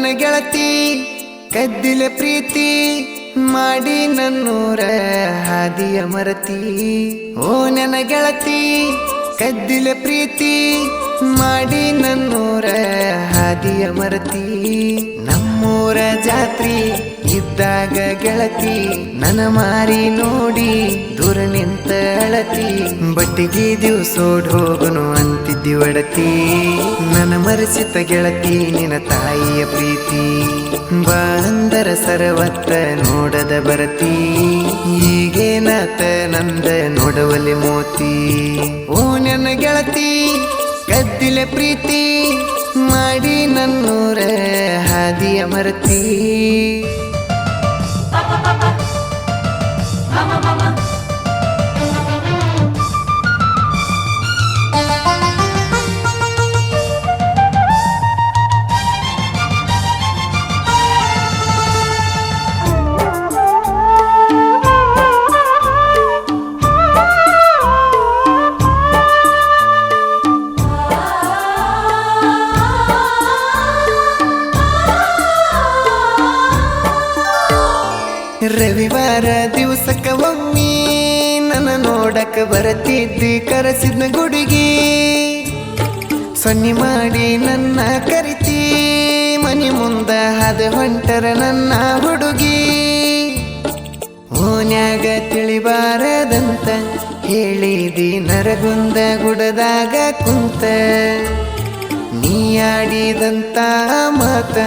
ನನ್ನ ಗೆಳತಿ ಕದ್ದಿಲ ಪ್ರೀತಿ ಮಾಡಿ ನನ್ನೂರ ಹಾದಿಯ ಮರತಿ. ಓ ನನ್ನ ಗೆಳತಿ ಕದ್ದಿಲ ಪ್ರೀತಿ ಮಾಡಿ ನನ್ನೂರ ಹಾದಿಯ ಮರತಿ. ನಮ್ಮೂರ ಜಾತ್ರಿ ಇದ್ದಾಗ ಗೆಳತಿ ನನ್ನ ಮಾರಿ ನೋಡಿ ದೂರ ನಿಂತ ಅಳತಿ. ಬಟ್ಟಿಗೆ ದಿವ್ಸೋಡ್ ಹೋಗನು ಅಂತಿದ್ದಿ ಒಡತಿ. ನನ್ನ ಮರೆಸಿತ ಗೆಳತಿ ನಿನ್ನ ತಾಯಿಯ ಪ್ರೀತಿ. ಬಾಂದರ ಸರವತ್ತ ನೋಡದ ಬರತಿ. ಈಗೇನಾತ ನಂದ ನೋಡವಲೆ ಮೋತಿ. ಓ ನನ್ನ ಗೆಳತಿ ಕದ್ದಿಲ ಪ್ರೀತಿ ಮಾಡಿ ನನ್ನೂರ ಹಾದಿಯ ಮರತಿ. ರವಿವಾರ ದಿವಸಕ್ಕ ಒಮ್ಮಿ ನನ್ನ ನೋಡಕ ಬರತಿದ್ದಿ ಕರೆಸಿದ್ನ ಗುಡುಗಿ. ಸೊನ್ನಿ ಮಾಡಿ ನನ್ನ ಕರಿತಿ ಮನಿ ಮುಂದ ಹಾದ ಹೊಂಟರ ನನ್ನ ಹುಡುಗಿ. ಓನ್ಯಾಗ ತಿಳಿಬಾರದಂತ ಹೇಳಿದಿ ನರಗುಂದ ಗುಡದಾಗ ಕುಂತ. ನೀ ಆಡಿದಂತ ಮಾತ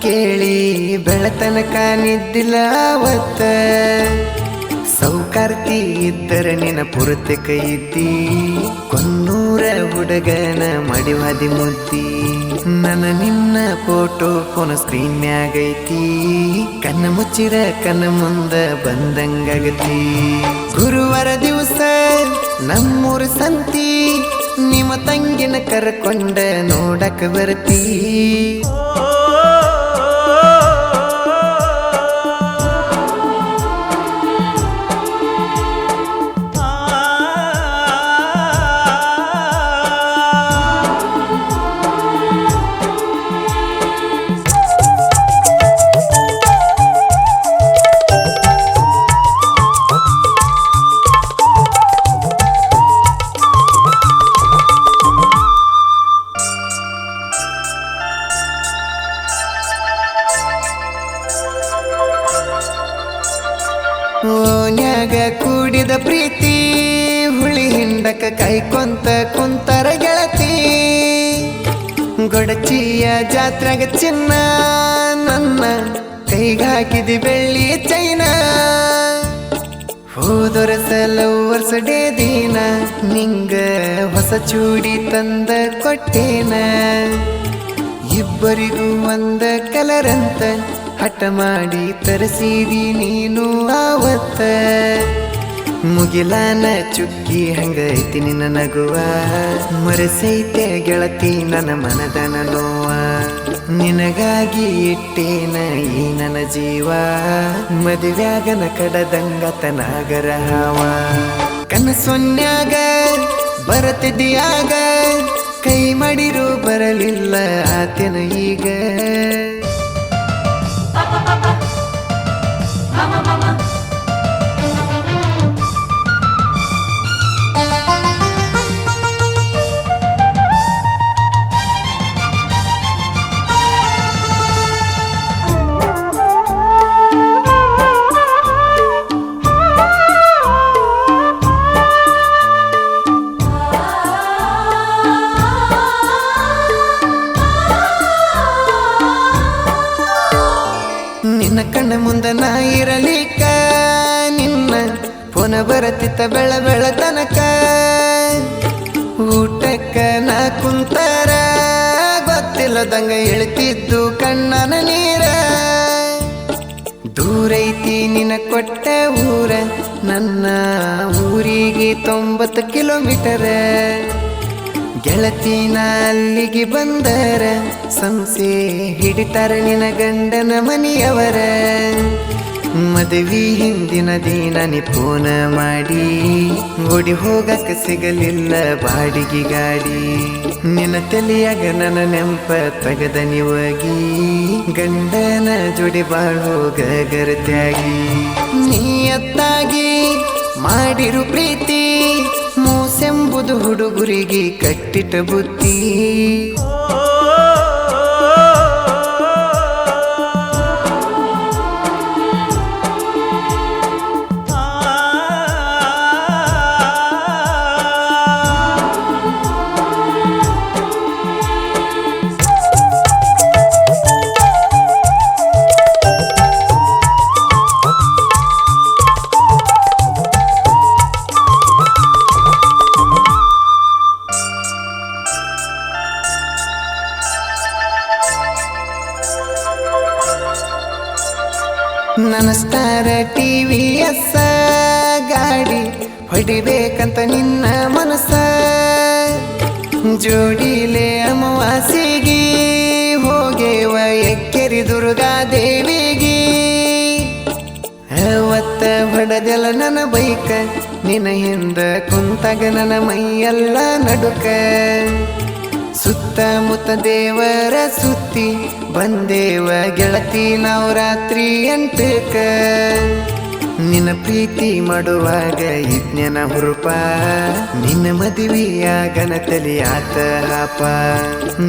ಕೇಳಿ ಬೆಳತನಕ ನಿದ್ದಿಲ್ಲ ಅವತ್ತ. ಸೌಕಾರ್ತಿ ಇದ್ದರ ನಿನ್ನ ಪುರತೆ ಕೈ ಇದ್ದಿ. ಕೊನ್ನೂರ ಹುಡುಗನ ಮಡಿವಾದಿ ಮುದ್ದಿ. ನನ್ನ ನಿನ್ನ ಫೋಟೋ ಫೋನ್ ಸ್ಕ್ರೀನ್ ಮ್ಯಾಗೈತಿ. ಕಣ್ಣ ಮುಚ್ಚಿರ ಕಣ್ಣ ಮುಂದ ಬಂದಂಗಾಗತಿ. ಗುರುವಾರ ದಿವಸ ನಮ್ಮೂರ ಸಂತಿ ನಿಮ್ಮ ತಂಗಿನ ಕರ್ಕೊಂಡ ನೋಡಕ ಬರ್ತಿ. ಓನ್ಯಾಗ ಕೂಡಿದ ಪ್ರೀತಿ ಹುಳಿ ಹಿಂಡಕ ಕೈಕೊಂತ ಕುಂತರ ಗೆಳತಿ. ಗೊಡಚಿಯ ಜಾತ್ರೆಗ ಚಿನ್ನ ನನ್ನ ಕೈಗಾಕಿದಿ ಬೆಳ್ಳಿ ಚೈನ. ಹೋದೊರಸ ಲವ್ವರ್ಸ್ ಡೇ ದಿನ ನಿಂಗ ಹೊಸ ಚೂಡಿ ತಂದ ಕೊಟ್ಟೇನ. ಇಬ್ಬರಿಗೂ ಒಂದ ಕಲರ್ ಅಂತ ಹಠ ಮಾಡಿ ತರಿಸಿದಿ ನೀನು ಆವತ್ತ. ಮುಗಿಲಾನ ಚುಕ್ಕಿ ಹಂಗೈತಿ ನಿನ್ನ ನಗುವ. ಮರೆಸೈತೆ ಗೆಳತಿ ನನ್ನ ಮನದನ ನೋವ. ನಿನಗಾಗಿ ಇಟ್ಟೇನ ಈ ನನ್ನ ಜೀವ. ಮದುವ್ಯಾಗನ ಕಡದಂಗತನಾಗರ ಹಾವ. ಕನಸೊನ್ಯಾಗ ಬರತಿದ್ಯಾಗ ಕೈ ಮಾಡಿರು ಬರಲಿಲ್ಲ ಆತನ ಈಗ. ನಿನ್ನ ಕಣ್ಣ ಮುಂದ ನಾ ಇರಲಿಕ್ಕ ನಿನ್ನ ಫೋನ ಬರತಿತ್ತ ಬೆಳ ಬೆಳತನಕ. ಊಟಕ್ಕ ನಾ ಕುಂತರ ಗೊತ್ತಿಲ್ಲದಂಗ ಇಳ್ತಿದ್ದು ಕಣ್ಣನ ನೀರ. ದೂರೈತಿ ನಿನ್ನ ಕೊಟ್ಟ ಊರ ನನ್ನ ಊರಿಗೆ 90 ಕಿಲೋಮೀಟರ್. ಗೆಳತಿನ ಅಲ್ಲಿಗೆ ಬಂದರ ಸಂಸೆ ಹಿಡಿತಾರ ನಿನ್ನ ಗಂಡನ ಮನೆಯವರ. ಮದುವೆ ಹಿಂದಿನ ದಿನ ನೀ ಫೋನ ಮಾಡಿ ಓಡಿ ಹೋಗಕ್ಕೆ ಸಿಗಲಿಲ್ಲ ಬಾಡಿಗೆ ಗಾಡಿ. ನಿನ್ನ ತಲಿಯಾಗ ನನ್ನ ನೆಂಪ ತಗದ ನೀವಾಗಿ ಗಂಡನ ಜೋಡಿ ಬಾಳೋಗ ಗರತ್ಯಾಗಿ ನೀಯತ್ತಾಗಿ ಮಾಡಿರು ಪ್ರೀತಿ ಮೂಸೆಂಬುದು ಹುಡುಗುರಿಗೆ ಕಟ್ಟಿಟ ಬುದ್ಧಿ ನನ್ನ ಸ್ಟಾರ TVS ಗಾಡಿ ಹೊಡಿಬೇಕಂತ ನಿನ್ನ ಮನಸ್ಸ ಜೋಡಿಲೆ ಅಮಾವಾಸ್ಯೆಗೆ ಹೋಗೇವ ಎಕ್ಕೆರಿ ದುರ್ಗಾದೇವಿಗೆ ಅವತ್ತ ಹೊಡೆದೆಲ್ಲ ನನ್ನ ಬೈಕ ನಿನ್ನ ಹಿಂದ ಕುಂತಾಗ ನನ್ನ ಮೈಯೆಲ್ಲ ನಡುಕ ಸುತ್ತಮುತ್ತ ದೇವರ ಸುತ್ತಿ ಬಂದೇವ ಗೆಳತಿ ನಾವು ರಾತ್ರಿ 8ಕ್ಕ ನಿನ್ನ ಪ್ರೀತಿ ಮಾಡುವಾಗ ಇಜ್ಞಾನ ಹುರುಪ ನಿನ್ನ ಮದುವೆಯಾಗನ ತಲಿಯಾತ ಹಾಪ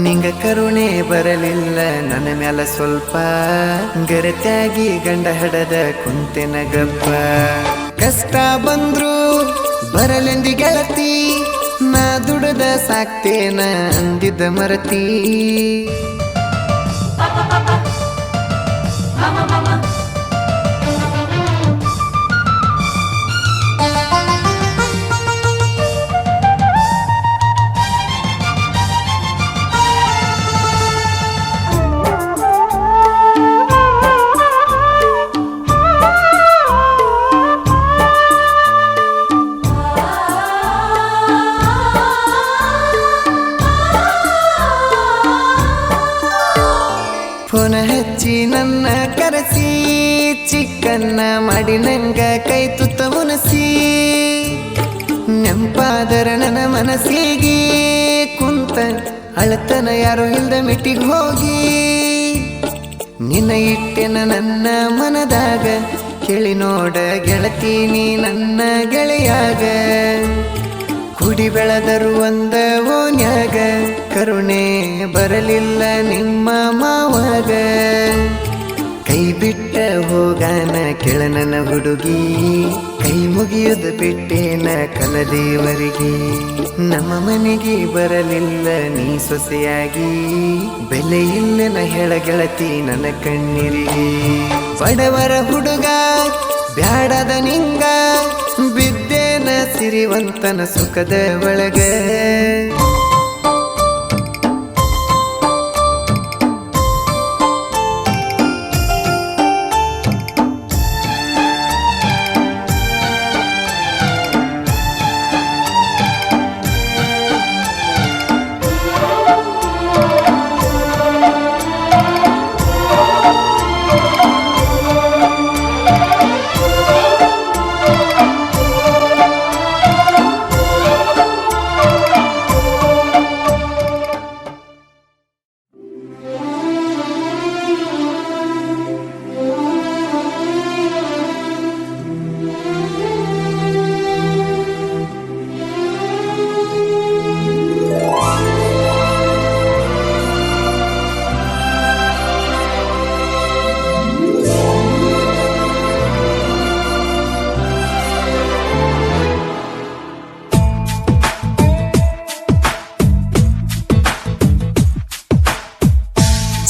ನಿಂಗ ಕರುಣೆ ಬರಲಿಲ್ಲ ನನ್ನ ಮ್ಯಾಲ ಸ್ವಲ್ಪ ಗರತ್ಯಾಗಿ ಗಂಡ ಹಡದ ಕುಂತೆನ ಗಪ್ಪ ಕಷ್ಟ ಬಂದ್ರು ಬರಲೆಂದಿ ಗೆಳತಿ ನಾ ದುಡದ ಸಾಕ್ತೇನ ಅಂದಿದ್ದ ಮರತಿ ಫೋನ ಹಚ್ಚಿ ನನ್ನ ಕರೆಸಿ ಚಿಕ್ಕನ್ನ ಮಾಡಿ ನಂಗ ಕೈ ತುತ್ತ ಉನಸಿ ನೆಂಪಾದರ ನನ್ನ ಮನಸ್ಸಿಗೆ ಕುಂತ ಅಳತನ ಯಾರೋ ಇಲ್ದ ಮಿಟ್ಟಿಗೆ ಹೋಗಿ ನಿನ್ನ ಇಟ್ಟೆನ ನನ್ನ ಮನದಾಗ ಕೇಳಿ ನೋಡ ಗೆಳತಿ ನೀ ನನ್ನ ಗೆಳೆಯಾಗ ಕುಡಿ ಬೆಳೆದರು ಒಂದ ಓನ್ಯಾಗ ಕರುಣೆ ಬರಲಿಲ್ಲ ನಿಮ್ಮ ಮಾವಾಗ ಕೈ ಬಿಟ್ಟ ಹೋಗಾನ ಕೆಳನನ ಹುಡುಗಿ ಕೈ ಮುಗಿಯುದು ಬಿಟ್ಟೇನ ಕಲದೇವರಿಗೆ ನಮ್ಮ ಮನೆಗೆ ಬರಲಿಲ್ಲ ನೀ ಸೊಸೆಯಾಗಿ ಬೆಲೆ ಇಲ್ಲನ ಹೇಳ ಗೆಳತಿ ನನ್ನ ಕಣ್ಣೀರಿಗೆ ಬಡವರ ಹುಡುಗ ಬ್ಯಾಡದ ನಿಂಗ ಬಿದ್ದೇನ ಸಿರಿವಂತನ ಸುಖದ ಒಳಗ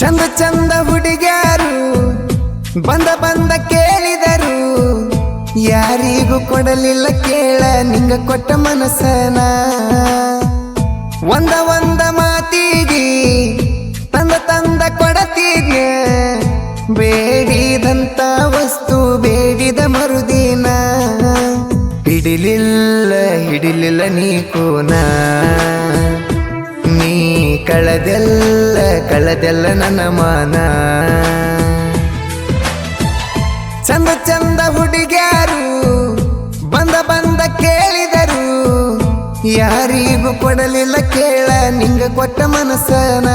ಚಂದ ಚಂದ ಹುಡುಗ್ಯಾರು ಬಂದ ಬಂದ ಕೇಳಿದರು ಯಾರಿಗೂ ಕೊಡಲಿಲ್ಲ ಕೇಳ ನಿಂಗ ಕೊಟ್ಟ ಮನಸ್ಸನ ಒಂದ ಮಾತಿಗೆ ತಂದ ತಂದ ಕೊಡತಿಗೆ ಬೇಡಿದಂತ ವಸ್ತು ಬೇಡಿದ ಮರುದಿನ ಹಿಡಿಲಿಲ್ಲ ನೀ ಕೋನ ನೀ ಕಳದೆಲ್ಲ ನನ್ನ ಮಾನ ಚಂದ ಚಂದ ಹುಡುಗ್ಯಾರು ಬಂದ ಕೇಳಿದರು ಯಾರಿಗೂ ಕೊಡಲಿಲ್ಲ ಕೇಳ ನಿಂಗ ಕೊಟ್ಟ ಮನಸ್ಸನ.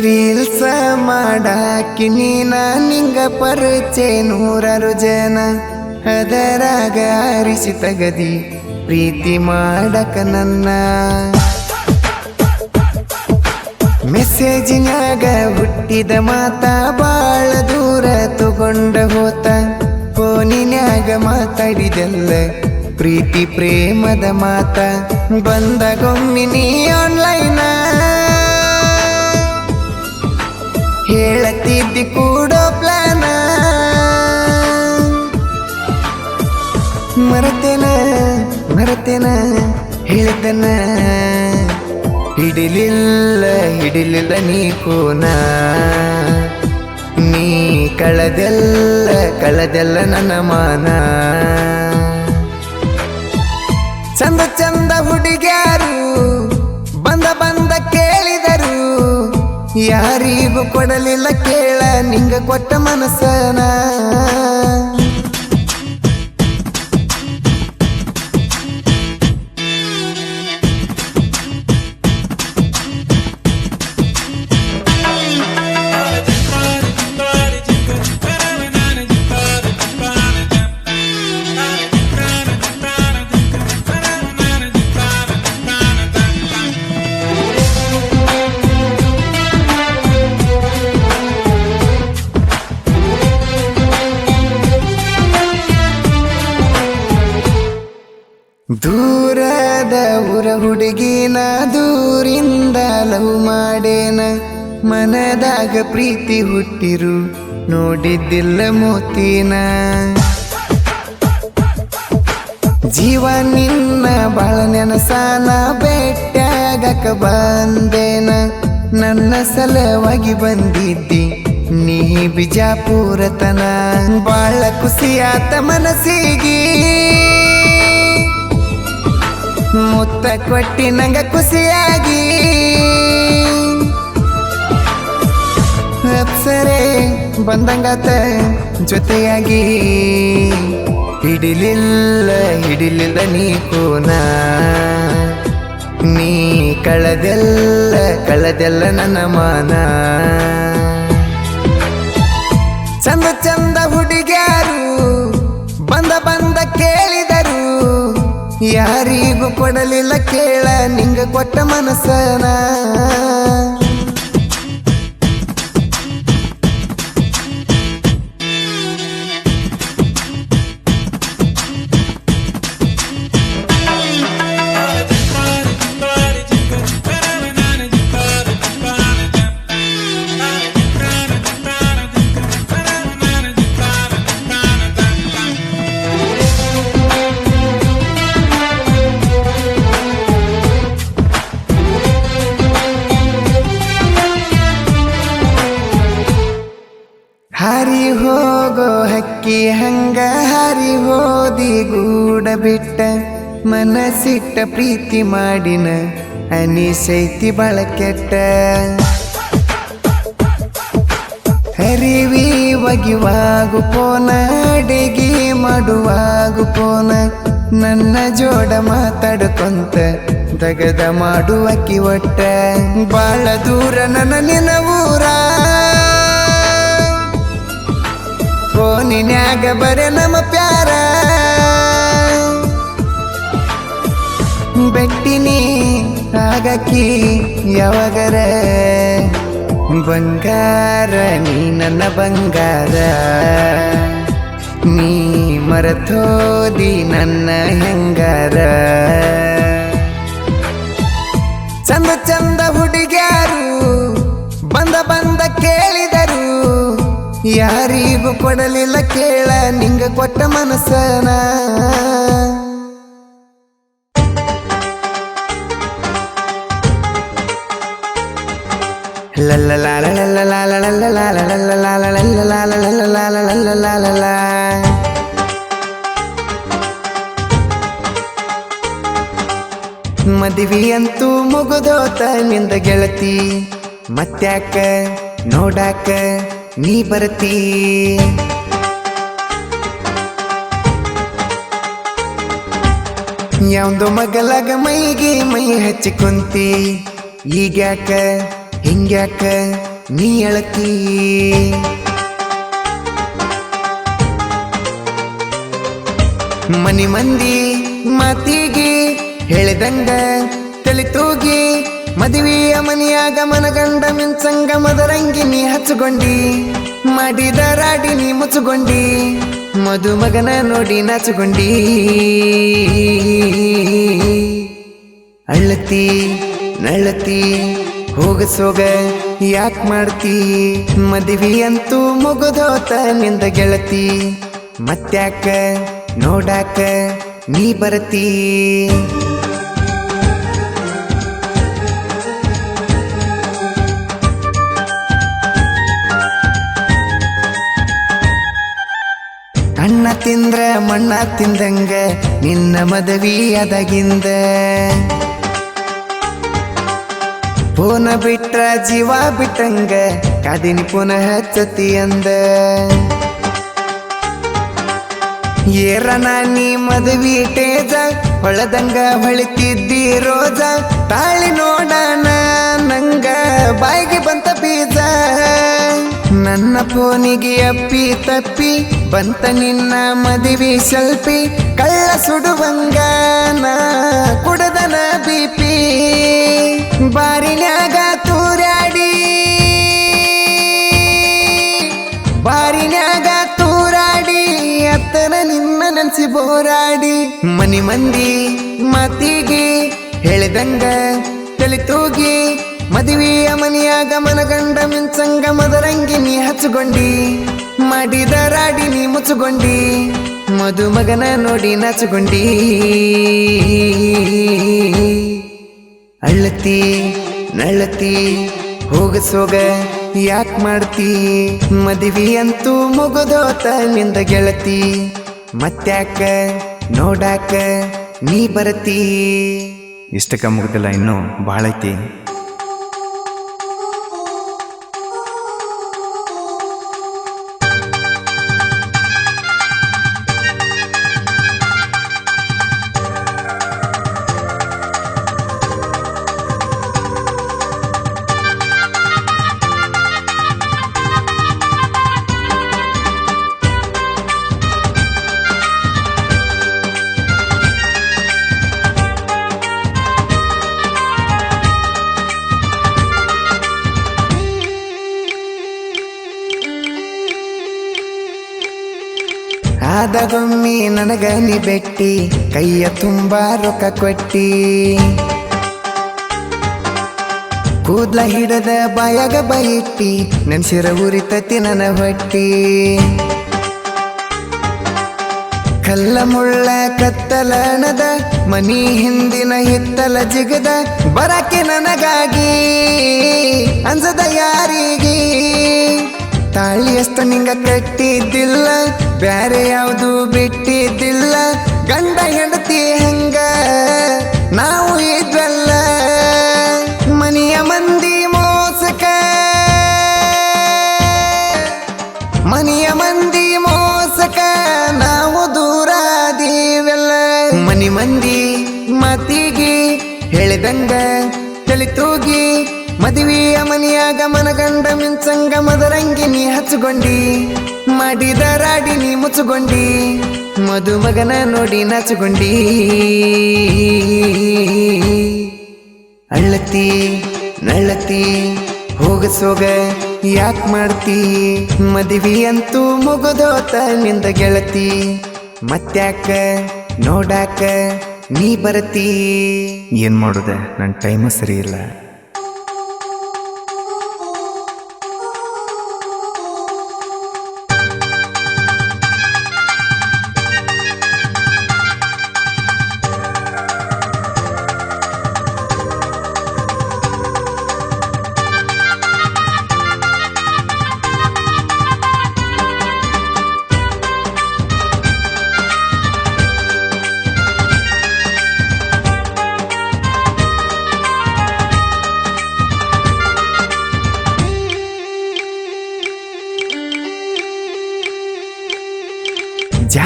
ರೀಲ್ಸ ಮಾಡಾಕಿ ನೀನ ನಿಂಗ ಪರಿಚಯ ನೂರಾರು ಜನ, ಅದರಾಗ ಆರಿಸಿ ತಗದಿ ಪ್ರೀತಿ ಮಾಡಕ ನನ್ನ. ಮೆಸೇಜಿನಾಗ ಹುಟ್ಟಿದ ಮಾತ ಬಾಳ ದೂರ ತಗೊಂಡ ಹೋತ, ಫೋನಿನ್ಯಾಗ ಮಾತಾಡಿದೆಲ್ಲ ಪ್ರೀತಿ ಪ್ರೇಮದ ಮಾತ. ಬಂದಗೊಮ್ಮಿ ನೀ ಆನ್ಲೈನ ಹೇಳತಿದ್ದಿ ಕೂಡೋ ಪ್ಲಾನ. ಮರತೇನ ಹೇಳಿದ್ದನ, ಹಿಡಿಲಿಲ್ಲ ನೀ ಕೂನ. ನೀ ಕಳದೆಲ್ಲ ನನ್ನ ಮಾನ. ಚಂದ ಹುಡುಗ್ಯಾರು ಬಂದ ಕೇಳಿದರು, ಯಾರಿಗೂ ಕೊಡಲಿಲ್ಲ ಕೇಳ ನಿಂಗ ಕೊಟ್ಟ ಮನಸ್ಸನ. ದೂರದ ಊರ ಹುಡುಗಿನ ದೂರಿಂದ ಲವ್ ಮಾಡೇನ, ಮನದಾಗ ಪ್ರೀತಿ ಹುಟ್ಟಿರು ನೋಡಿದ್ದಿಲ್ಲ ಮೋತಿನ. ಜೀವ ನಿನ್ನ ಬಾಳ ನೆನಸಾನ, ಬೆಟ್ಟಾಗಕ ಬಂದೇನ. ನನ್ನ ಸಲವಾಗಿ ಬಂದಿದ್ದಿ ನೀ ಬಿಜಾಪುರತನ, ಬಾಳ ಖುಷಿಯಾತ ಮನಸ್ಸಿಗೆ. ಮುತ್ತ ಕೊಟ್ಟಿ ನಂಗ ಖುಷಿಯಾಗಿ, ಅಪ್ಸರೆ ಬಂದಂಗಾತ ಜೊತೆಯಾಗಿ. ಹಿಡಿಲಿಲ್ಲ ನೀ ಕೂನ, ನೀ ಕಳದೆಲ್ಲ ನನ್ನ ಮಾನ. ಚಂದ ಹುಡುಗ್ಯಾರು ಬಂದ ಕೇಳಿದರು, ಯಾರಿಗೂ ಕೊಡಲಿಲ್ಲ ಕೇಳ ನಿಂಗ ಕೊಟ್ಟ ಮನಸ್ಸನ. ಹಾರಿ ಹೋಗೋ ಹಕ್ಕಿ ಹಂಗ ಹಾರಿ ಹೋದಿ ಗೂಡ ಬಿಟ್ಟ, ಮನಸ್ಸಿಟ್ಟ ಪ್ರೀತಿ ಮಾಡಿನ ಅನಿಸೈತಿ ಬಾಳ ಕೆಟ್ಟ. ಹರಿವಿ ಒಗಿವಾಗು ಪೋನ, ಅಡಿಗೆ ಮಾಡುವಾಗು ಪೋನ. ನನ್ನ ಜೋಡ ಮಾತಾಡ್ಕೊಂತ ದಗದ ಮಾಡುವಕಿ ಒಟ್ಟ, ಬಾಳ ದೂರ ನನ್ನ ನಿನ್ನ ಊರ. ಫೋನಿನ್ಯಾಗ ಬರೆ ನಮ್ಮ ಪ್ಯಾರ, ಬೆಟ್ಟಿನಿ ಆಗಕಿ ಯಾವಾಗರ. ಬಂಗಾರ ನೀ ನನ್ನ ಬಂಗಾರ, ನೀ ಮರತೋದಿ ನನ್ನ ಹೆಂಗಾರ. ಚಂದ ಹುಡುಗ್ಯಾರು ಬಂದ ಕೇಳಿದರು, ಯಾರಿಗೂ ಯಾರಿಗೂ ಕೊಡಲಿಲ್ಲ ಕೇಳ ನಿಂಗ ಕೊಟ್ಟ ಮನಸ್ಸನ ಮದುವೆ ಅಂತೂ ಮುಗಿದೋತ ನಿಂದ ಗೆಳತಿ ಮತ್ತ್ಯಾಕ ನೋಡಾಕ ನೀ ಬರ್ತೀ ಯಾವ್ದೋ ಮಗಲಾಗ ಮೈಗೆ ಮೈ ಹಚ್ಚಿ ಕುಂತಿ ಈಗ್ಯಾಕ ಹಿಂಗ್ಯಾಕ ನೀ ಅಳತಿ ಮನಿ ಮಂದಿ ಮಾತಿಗೆ ಹೇಳಿದಂಗ ತಲಿತೂಗಿ ಮದುವೆಯ ಮನೆಯಾಗ ಮನಗಂಡ ಮಿಂಚಂಗ ಮದರಂಗಿ ನೀ ಹಚ್ಚುಗೊಂಡಿ ಮಾಡಿದ ರಾಡಿ ನೀ ಮುಚ್ಚುಗೊಂಡಿ ಮದುಮಗನ ನೋಡಿ ನಾಚುಗೊಂಡಿ ಅಳ್ಳತಿ ನಳ್ಳತಿ ಹೋಗಸೋಗ ಯಾಕ್ ಮಾಡ್ತಿ ಮದುವೆ ಅಂತೂ ಮುಗಿದೋತ ನಿಂದ ಗೆಳತಿ ಮತ್ತ್ಯಾಕ ನೋಡಾಕ ನೀ ಬರ್ತೀ ಅಣ್ಣ ತಿಂದ್ರ ಮಣ್ಣ ತಿಂದಂಗ ನಿನ್ನ ಮದುವೆ ಅದಾಗಿಂದ ಪೋನ ಬಿಟ್ರ ಜೀವ ಬಿಟ್ಟಂಗ ಕಾದಿನಿ ಪುನಃ ಹಚ್ಚತಿ ಅಂದ ಏರನ ನೀ ಮದುವೆ ಟೇಜ ಹೊಳದಂಗ ಹೊಳಿತಿದ್ದಿ ರೋಜ ತಾಳಿ ನೋಡಣ ನಂಗ ಬಾಯಿಗೆ ಬಂತ ಬೀಜ ನನ್ನ ಫೋನಿಗೆ ಅಪ್ಪಿ ತಪ್ಪಿ ಬಂತ ನಿನ್ನ ಮದುವೆ ಸೆಲ್ಫಿ ಕಳ್ಳ ಸುಡುವಂಗ ನಾ ಕುಡದನ ಬಿಪಿ ಬಾರಿನ್ಯಾಗ ತೂರಾಡಿ ಬಾರಿನ್ಯಾಗ ತೂರಾಡಿ ಅತ್ತನ ನಿನ್ನ ನೆನ್ಸಿ ಬೋರಾಡಿ ಮನಿ ಮಂದಿ ಮಾತಿಗೆ ಹೇಳಿದಂಗ ತಲಿತೂಗಿ ಮದುವೆಯ ಮನೆಯಾಗ ಮನಗಂಡ ಮಿಂಚಂಗ ಮದರಂಗಿ ನೀ ಹಚ್ಚುಗೊಂಡಿ ಮಾಡಿದ ರಾಡಿ ನೀ ಮುಚ್ಚುಗೊಂಡಿ ಮದುಮಗನ ನೋಡಿ ನಾಚುಗೊಂಡಿ ಅಳ್ಳತಿ ನಳ್ಳತಿ ಹೋಗಸೋಗ ಯಾಕ್ ಮಾಡ್ತಿ ಮದುವೆ ಅಂತೂ ಮುಗಿದೋತ ನಿಂದ ಗೆಳತಿ ಮತ್ತ್ಯಾಕ ನೋಡಾಕ ನೀ ಬರ್ತೀ ಇಷ್ಟಕ್ಕ ಮುಗ್ದಿಲ್ಲ ಇನ್ನೂ ಭಾಳ ಐತಿ ಆದಗೊಮ್ಮಿ ನನಗ ನೀ ಬೆಟ್ಟಿ ಕೈಯ ತುಂಬಾ ರೊಕ್ಕ ಕೊಟ್ಟಿ ಕೂದ್ಲ ಹಿಡದ ಬಾಯಾಗ ಬೈಟ್ಟಿ ನೆನ್ಸಿರ ಉರಿತತಿ ನನ್ನ ಹೊಟ್ಟಿ ಕಲ್ಲ ಮುಳ್ಳ ಕತ್ತಲನದ ಮನಿ ಹಿಂದಿನ ಹಿತ್ತಲ ಜಿಗದ ಬರಕೆ ನನಗಾಗಿ ಅಂಜದ ಯಾರಿಗೆ ತಾಳಿ ಅಷ್ಟು ನಿಂಗ ಕಟ್ಟಿದ್ದಿಲ್ಲ ಬ್ಯಾರೆ ಯಾವುದು ಬಿಟ್ಟಿದ್ದಿಲ್ಲ ಗಂಡ ಹೆಂಡತಿ ಹಂಗ ನಾವು ಇದ್ವಲ್ಲ ಮನೆಯ ಮಂದಿ ಮೋಸಕ ಮನೆಯ ಮಂದಿ ಮೋಸಕ ನಾವು ದೂರ ಆದೀವೆಲ್ಲ ಮನಿ ಮಂದಿ ಮಾತಿಗೆ ಹೇಳಿದಂಗ ತಲಿತೂಗಿ ಮದುವೆಯ ಮನೆಯಾಗ ಮನಗಂಡ ಮಿಂಚಂಗ ಮದರಂಗಿ ನೀ ಹಚ್ಚುಗೊಂಡಿ ಮಾಡಿದ ರಾಡಿ ನೀ ಮುಚ್ಚುಗೊಂಡಿ ಮದುಮಗನ ನೋಡಿ ನಾಚುಗೊಂಡಿ ಅಳ್ಳತಿ ನಳ್ಳತಿ ಹೋಗಸೋಗ ಯಾಕ್ ಮಾಡ್ತಿ ಮದುವೆ ಅಂತೂ ಮುಗಿದೋತ ನಿಂದ ಗೆಳತಿ ಮತ್ತ್ಯಾಕ ನೋಡಾಕ ನೀ ಬರ್ತೀ ಏನು ಮಾಡೋದೆ ನನ್ನ ಟೈಮ ಸರಿ ಇಲ್ಲ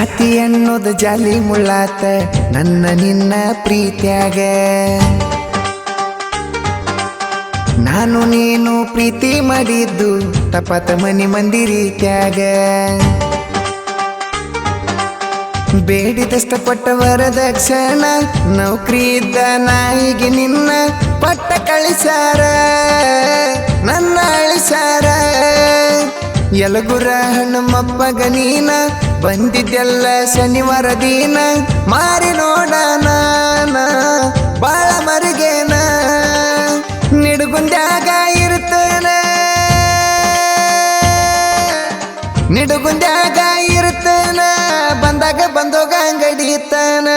ಜಾತಿ ಅನ್ನೋದು ಜಾಲಿ ಮುಳ್ಳಾತ ನನ್ನ ನಿನ್ನ ಪ್ರೀತ್ಯಾಗ ನಾನು ನೀನು ಪ್ರೀತಿ ಮಾಡಿದ್ದು ತಪತ ಮನಿ ಮಂದಿ ರೀತ್ಯಾಗ ಬೇಡಿದಷ್ಟ ಪಟ್ಟ ವರದಕ್ಷಣ ನೌಕರಿ ಇದ್ದ ನಾಯಿಗೆ ನಿನ್ನ ಪಟ್ಟ ಕಳಿಸಾರ ನನ್ನ ಅಳಿಸಾರ ಯಲಗುರ ಹಣ್ಣಮ್ಮಪ್ಪಗ ನೀನ ಬಂದಿದ್ದೆಲ್ಲ ಶನಿವಾರ ದಿನ ಮಾರಿ ನೋಡಣ ಬಾಳ ಮರಿಗೇನ ನಿಡುಗುಂದ್ಯಾಗ ಇರ್ತನ ನಿಡುಗುಂದ್ಯಾಗ ಇರ್ತನ ಬಂದಾಗ ಬಂದೋಗ ಅಂಗಡಿತನ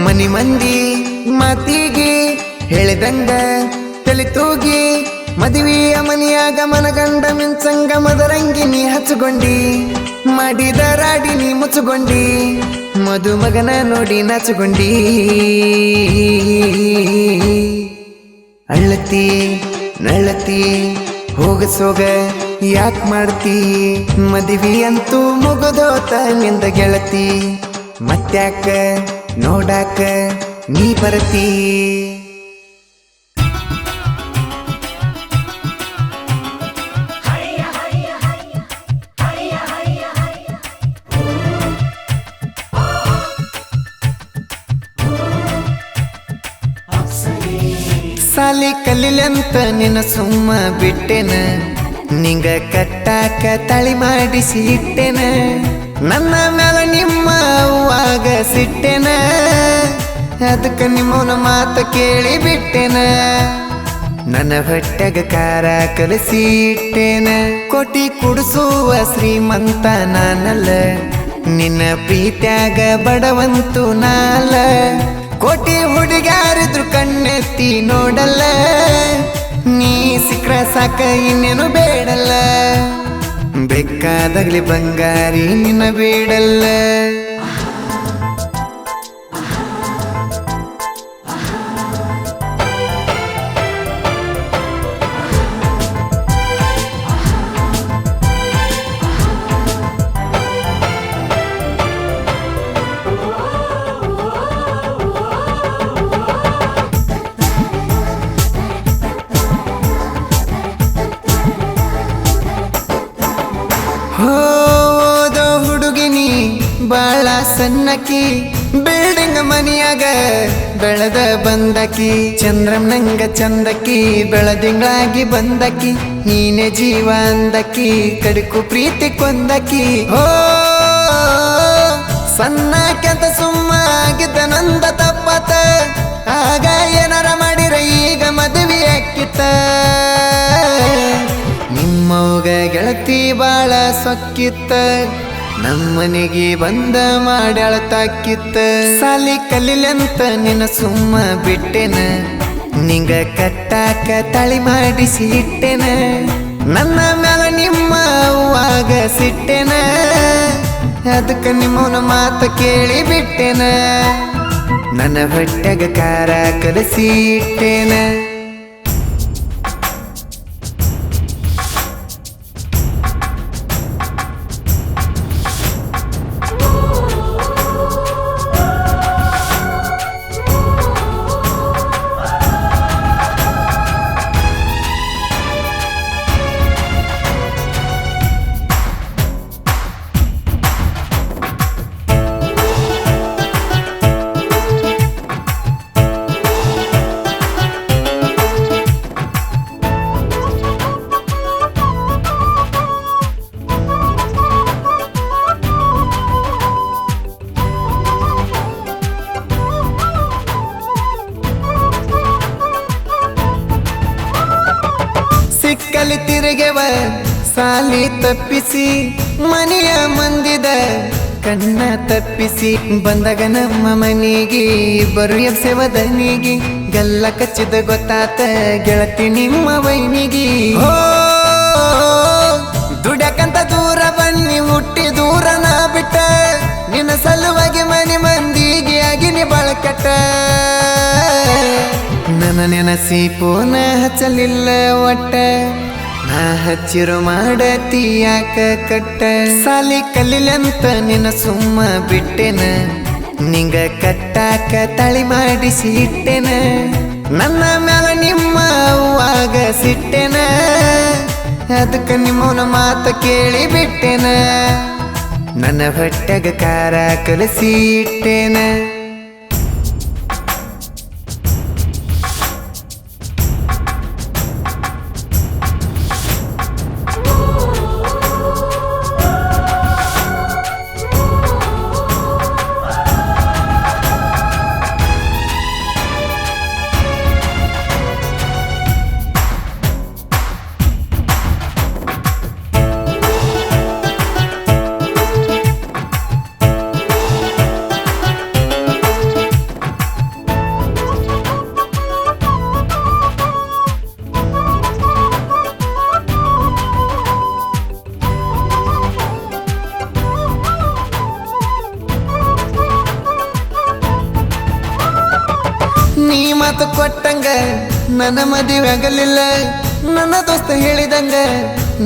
ಮನಿ ಮಂದಿ ಮಾತಿಗೆ ಹೇಳಿದಂಗ ತಲೆ ತೂಗಿ ಮದುವೆಯ ಮನಿಯಾಗ ಮನಗಂಡ ಮಿಂಚಂಗ ಮದರಂಗಿ ನೀ ಹಚ್ಚುಗೊಂಡಿ ಮಾಡಿದ ರಾಡಿ ನೀ ಮುಚ್ಚುಗೊಂಡಿ ಮದುಮಗನ ನೋಡಿ ನಾಚುಗೊಂಡಿ ಅಳ್ಳತಿ ನಳ್ಳತಿ ಹೋಗಸೋಗ ಯಾಕ್ ಮಾಡ್ತಿ ಮದುವೆ ಅಂತೂ ಮುಗದೋತ ನಿಂದ ಗೆಳತಿ ಮತ್ತ್ಯಾಕ ನೋಡಾಕ ನೀ ಬರತಿ ಸಾಲಿ ಕಲಿಲಂತ ನಿನ್ನ ಸುಮ್ಮ ಬಿಟ್ಟೆನ ನಿಂಗ ಕಟ್ಟಾಕ ತಳಿ ಮಾಡಿಸಿ ಇಟ್ಟೆನ ನನ್ನ ಮ್ಯಾಲ ನಿಮ್ಮ ಅವ್ವಾಗ ಸಿಟ್ಟೆನ ಅದಕ್ಕ ನಿಮ್ಮವನ ಮಾತ ಕೇಳಿ ಬಿಟ್ಟೆನ ನನ್ನ ಹೊಟ್ಟೆಗ ಕಾರ ಕಲಸಿ ಇಟ್ಟೆನ ಕೋಟಿ ಕುಡಿಸುವ ಶ್ರೀಮಂತ ನಾನಲ್ಲ ನಿನ್ನ ಪ್ರೀತ್ಯಾಗ ಬಡವಂತು ನಾಲ ಕೋಟಿ ಹುಡುಗಾರಿದ್ರು ಕಣ್ಣೆತ್ತಿ ನೋಡಲ್ಲ ನೀ ಸಿಕ್ರ ಸಾಕ ಇನ್ನೇನು ಬೇಡಲ್ಲ ಬೇಕಾದಾಗ್ಲಿ ಬಂಗಾರಿ ನಿನ್ನ ಬೇಡಲ್ಲ ಹೋದೋ ಹುಡುಗಿನಿ ಬಾಳ ಸಣ್ಣಕಿ ಬಿಲ್ಡಿಂಗ್ ಮನಿಯಾಗ ಬೆಳೆದ ಬಂದಕಿ ಚಂದ್ರಮ್ನಂಗ ಚಂದಕಿ ಬೆಳದಿಂಗಳಾಗಿ ಬಂದಕಿ ನೀನೆ ಜೀವ ಅಂದಕಿ ಕಡಿಕು ಪ್ರೀತಿ ಕೊಂದಕಿ ಹೋ ಸಣ್ಣಕ್ಕೆಂತ ಸುಮ್ಮ ಆಗಿದ್ದ ನಂದ ತಪ್ಪತ ಆಗ ಏನಾರ ಮಾಡಿರ ಈಗ ಮದುವೆ ಅಕ್ಕಿತ ನಿಮ್ಮವ್ಗ ಗೆಳತಿ ಬಾಳ ಸೊಕ್ಕಿತ್ತ ನಮ್ಮನೆಗೆ ಬಂದ ಮಾಡ್ಯಾಳ ತಾಕಿತ್ತ ಸಾಲಿ ಕಲಿಲಂತ ನಿನ್ನ ಸುಮ್ಮ ಬಿಟ್ಟೆನ ನಿಂಗ ಕಟ್ಟಾಕ ತಳಿ ಮಾಡಿಸಿ ಇಟ್ಟೆನ ನನ್ನ ಮ್ಯಾಲ ನಿಮ್ಮ ಅವ್ವಾಗ ಸಿಟ್ಟೆನ ಅದಕ್ಕ ನಿಮ್ಮವನ ಮಾತ ಕೇಳಿ ಬಿಟ್ಟೆನ ನನ್ನ ಹೊಟ್ಟೆಗ ಕಾರ ಕಲಸಿ ಇಟ್ಟೆನ ಸಿಕ್ಕಲಿ ತಿರುಗೆವ ಸಾಲಿ ತಪ್ಪಿಸಿ ಮನೆಯ ಮಂದಿದ ಕಣ್ಣ ತಪ್ಪಿಸಿ ಬಂದಾಗ ನಮ್ಮ ಮನೆಗೆ ಬರು ಎಬ್ಸೆವದನಿಗೆ ಗಲ್ಲ ಕಚ್ಚಿದ ಗೊತ್ತಾತ ಗೆಳತಿ ನಿಮ್ಮ ವೈನಿಗೆ ಹೋ ದುಡ್ಯಾಕಂತ ದೂರ ಬನ್ನಿ ಹುಟ್ಟಿ ದೂರ ನಾ ಬಿಟ್ಟ ನಿನ್ನ ಸಲುವಾಗಿ ಮನೆ ಮಂದಿಗೆ ಆಗಿನಿ ಬಳಕಟ್ಟ ನನ್ನ ನೆನಸಿ ಪೋನ ಹಚ್ಚಲಿಲ್ಲ ಒಟ್ಟ ನಾ ಹಚ್ಚಿರು ಮಾಡತಿ ಯಾಕ ಕಟ್ಟ ಸಾಲಿ ಕಲಿಲಂತ ನಿನ್ನ ಸುಮ್ಮ ಬಿಟ್ಟೆನ ನಿಂಗ ಕಟ್ಟಾಕ ತಳಿ ಮಾಡಿಸಿ ಇಟ್ಟೆನ ನನ್ನ ಮ್ಯಾಲ ನಿಮ್ಮ ಅವ್ವಾಗ ಸಿಟ್ಟೆನ ಅದಕ್ಕ ನಿಮ್ಮವನ ಮಾತ ಕೇಳಿ ಬಿಟ್ಟೆನ ನನ್ನ ಹೊಟ್ಟೆಗ ಕಾರ ಕಲಸಿ ಇಟ್ಟೆನ ನೀ ಮಾತು ಕೊಟ್ಟಂಗ ನನ್ನ ಮದುವೆ ಆಗಲಿಲ್ಲ ನನ್ನ ದೋಸ್ತ ಹೇಳಿದಂಗ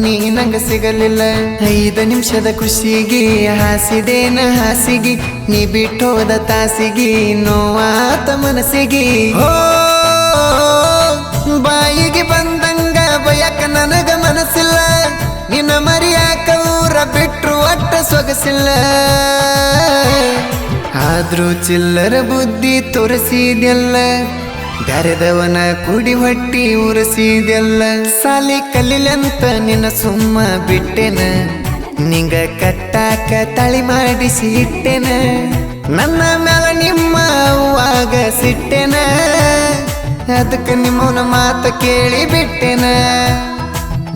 ನೀ ನಂಗ ಸಿಗಲಿಲ್ಲ 5 ನಿಮಿಷದ ಖುಷಿಗೆ ಹಾಸಿದೇನ ಹಾಸಿಗೆ ನೀ ಬಿಟ್ಟೋದ ತಾಸಿಗೆ ನೋವಾತ ಮನಸ್ಸಿಗೆ ಹೋ ಬಾಯಿಗೆ ಬಂದಂಗ ಬಯಕ ನನಗ ಮನಸ್ಸಿಲ್ಲ ನಿನ್ನ ಮರಿಯಾಕ ಊರ ಬಿಟ್ರು ಒಟ್ಟ ಸೊಗಸಿಲ್ಲ ಆದ್ರೂ ಚಿಲ್ಲರ ಬುದ್ಧಿ ತೋರಿಸಿದೆಲ್ಲ ಬ್ಯಾರೆದವನ ಕುಡಿ ಹೊಟ್ಟಿ ಉರಸಿದೆಲ್ಲ ಸಾಲಿ ಕಲಿಲಂತ ನಿನ್ನ ಸುಮ್ಮ ಬಿಟ್ಟೆನ ನಿಂಗ ಕಟ್ಟಾಕ ತಳಿ ಮಾಡಿಸಿ ಇಟ್ಟೆನ ನನ್ನ ಮ್ಯಾಲ ನಿಮ್ಮ ಅವ್ವಾಗ ಸಿಟ್ಟೆನ ಅದಕ್ಕ ನಿಮ್ಮವನ ಮಾತ ಕೇಳಿ ಬಿಟ್ಟೆನ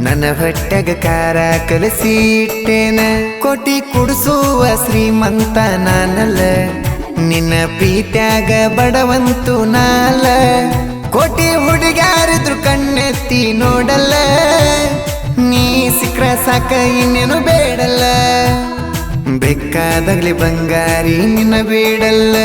ನನ್ನ ಹೊಟ್ಟೆಗ ಕಾರ ಕಲಸಿ ಇಟ್ಟೆನ ಕೋಟಿ ಕುಡಿಸುವ ಶ್ರೀಮಂತ ನಾನಲ್ಲ ನಿನ್ನ ಪ್ರೀತ್ಯಾಗ ಬಡವಂತು ನಾಲ ಕೋಟಿ ಹುಡುಗ್ಯಾರಿದ್ರು ಕಣ್ಣೆತ್ತಿ ನೋಡಲ್ಲ ನೀ ಸಿಕ್ರ ಸಾಕ ಇನ್ನೇನು ಬೇಡಲ್ಲ ಬೇಕಾದಾಗ್ಲಿ ಬಂಗಾರಿ ನಿನ್ನ ಬೇಡಲ್ಲ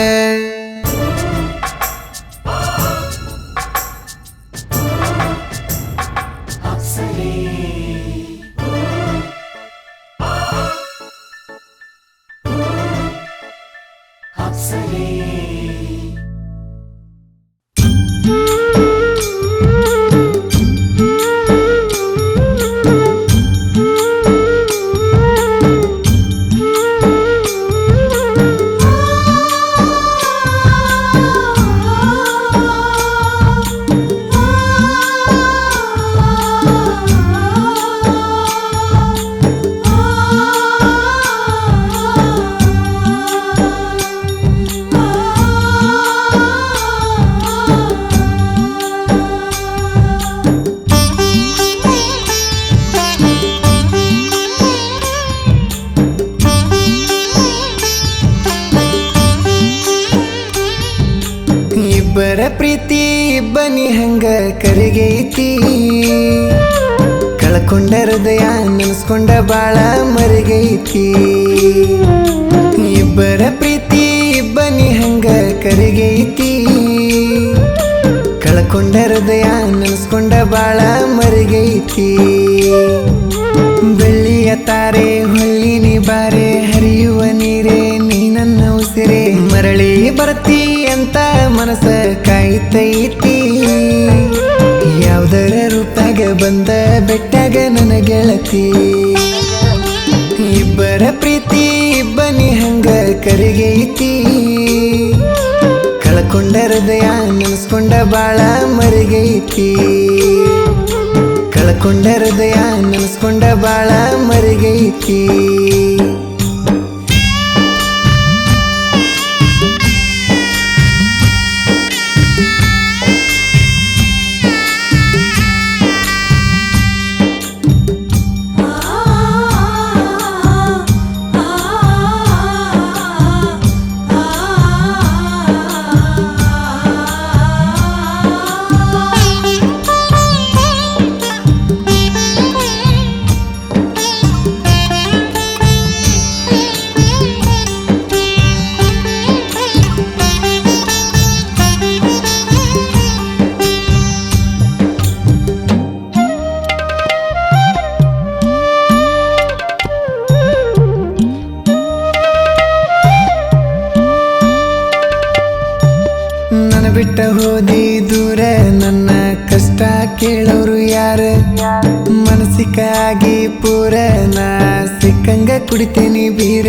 ಇಬ್ಬರ ಪ್ರೀತಿ ಇಬ್ಬನಿ ಹಂಗ ಕರಿಗೈತಿ ಕಳ್ಕೊಂಡ ಹೃದಯ ನೆನೆಸ್ಕೊಂಡ ಬಾಳ ಮರಿಗೈತಿ ಇಬ್ಬರ ಪ್ರೀತಿ ಇಬ್ಬನಿ ಹಂಗ ಕರಿಗೈತಿ ಕಳ್ಕೊಂಡ ಹೃದಯ ನೆನೆಸ್ಕೊಂಡ ಬಾಳ ಮರಿಗೈತಿ ಬೆಳ್ಳಿಯ ತಾರೆ ಹೊಳ್ಳಿನಿ ಬಾರೆ ಹರಿಯುವ ನೀರೇ ನೀ ನನ್ನ ಉಸಿರೇ ಮರಳಿ ಬರ್ತಿ ಅಂತ ಮನಸ್ಸ ಕಾಯ್ತೈತಿ ಯಾವ್ದರ ರೂಪಾಗ ಬಂದ ಬೆಟ್ಟಾಗ ನನ್ನ ಗೆಳತಿ ಇಬ್ಬರ ಪ್ರೀತಿ ಇಬ್ಬನಿ ಹಂಗ ಕರಿಗೈತಿ ಕಳ್ಕೊಂಡ ಹೃದಯ ನೆನೆಸ್ಕೊಂಡ ಬಾಳ ಮರಿಗೈತಿ ಕಳ್ಕೊಂಡ ಹೃದಯ ನೆನೆಸ್ಕೊಂಡ ಬಾಳ ಮರಿಗೈತಿ ದೂರ ನನ್ನ ಕಷ್ಟ ಕೇಳೋರು ಯಾರ ಮನಸ್ಸಿಗಾಗಿ ಪೂರ ನಾ ಸಿಕ್ಕಂಗ ಕುಡಿತೀನಿ ಬೀರ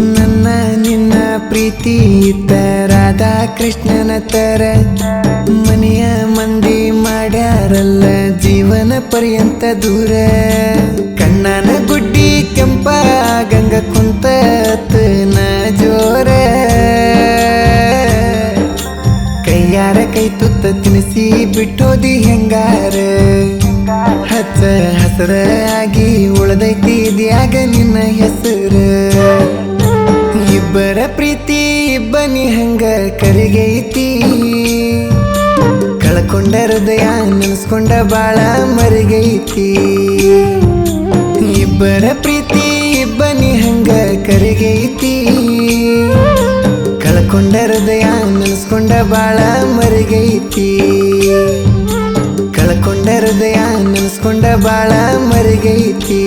ನನ್ನ ನಿನ್ನ ಪ್ರೀತಿ ಇತ್ತ ರಾಧಾ ಕೃಷ್ಣನ ತರ ಮನೆಯ ಮಂದಿ ಮಾಡ್ಯಾರಲ್ಲ ಜೀವನ ಪರ್ಯಂತ ದೂರ ಕಣ್ಣನ ಗುಡ್ಡಿ ಕೆಂಪ ಗಂಗ ಕುಂತ ನ ಜೋರ ಕೈಯಾರ ಕೈ ತುತ್ತ ತಿನಿಸಿ ಬಿಟ್ಟೋದಿ ಹೆಂಗಾರ ಹಚ್ಚ ಹಸರ ಆಗಿ ಉಳದೈತಿ ಇದ್ಯಾಗ ನಿನ್ನ ಹೆಸರ ಇಬ್ಬರ ಪ್ರೀತಿ ಇಬ್ಬನಿ ಹಂಗ ಕರಿಗೈತಿ ಕಳ್ಕೊಂಡ ಹೃದಯ ನೆನೆಸ್ಕೊಂಡ ಬಾಳ ಮರಿಗೈತಿ ಇಬ್ಬರ ಪ್ರೀತಿ ಇಬ್ಬನಿ ಹಂಗ ಕರಿಗೈತಿ ಕಳ್ಕೊಂಡ ಹೃದಯ ನೆನೆಸ್ಕೊಂಡ ಬಾಳ ಮರಿಗೈತಿ ಕಳ್ಕೊಂಡ ಹೃದಯ ನೆನೆಸ್ಕೊಂಡ ಬಾಳ ಮರಿಗೈತಿ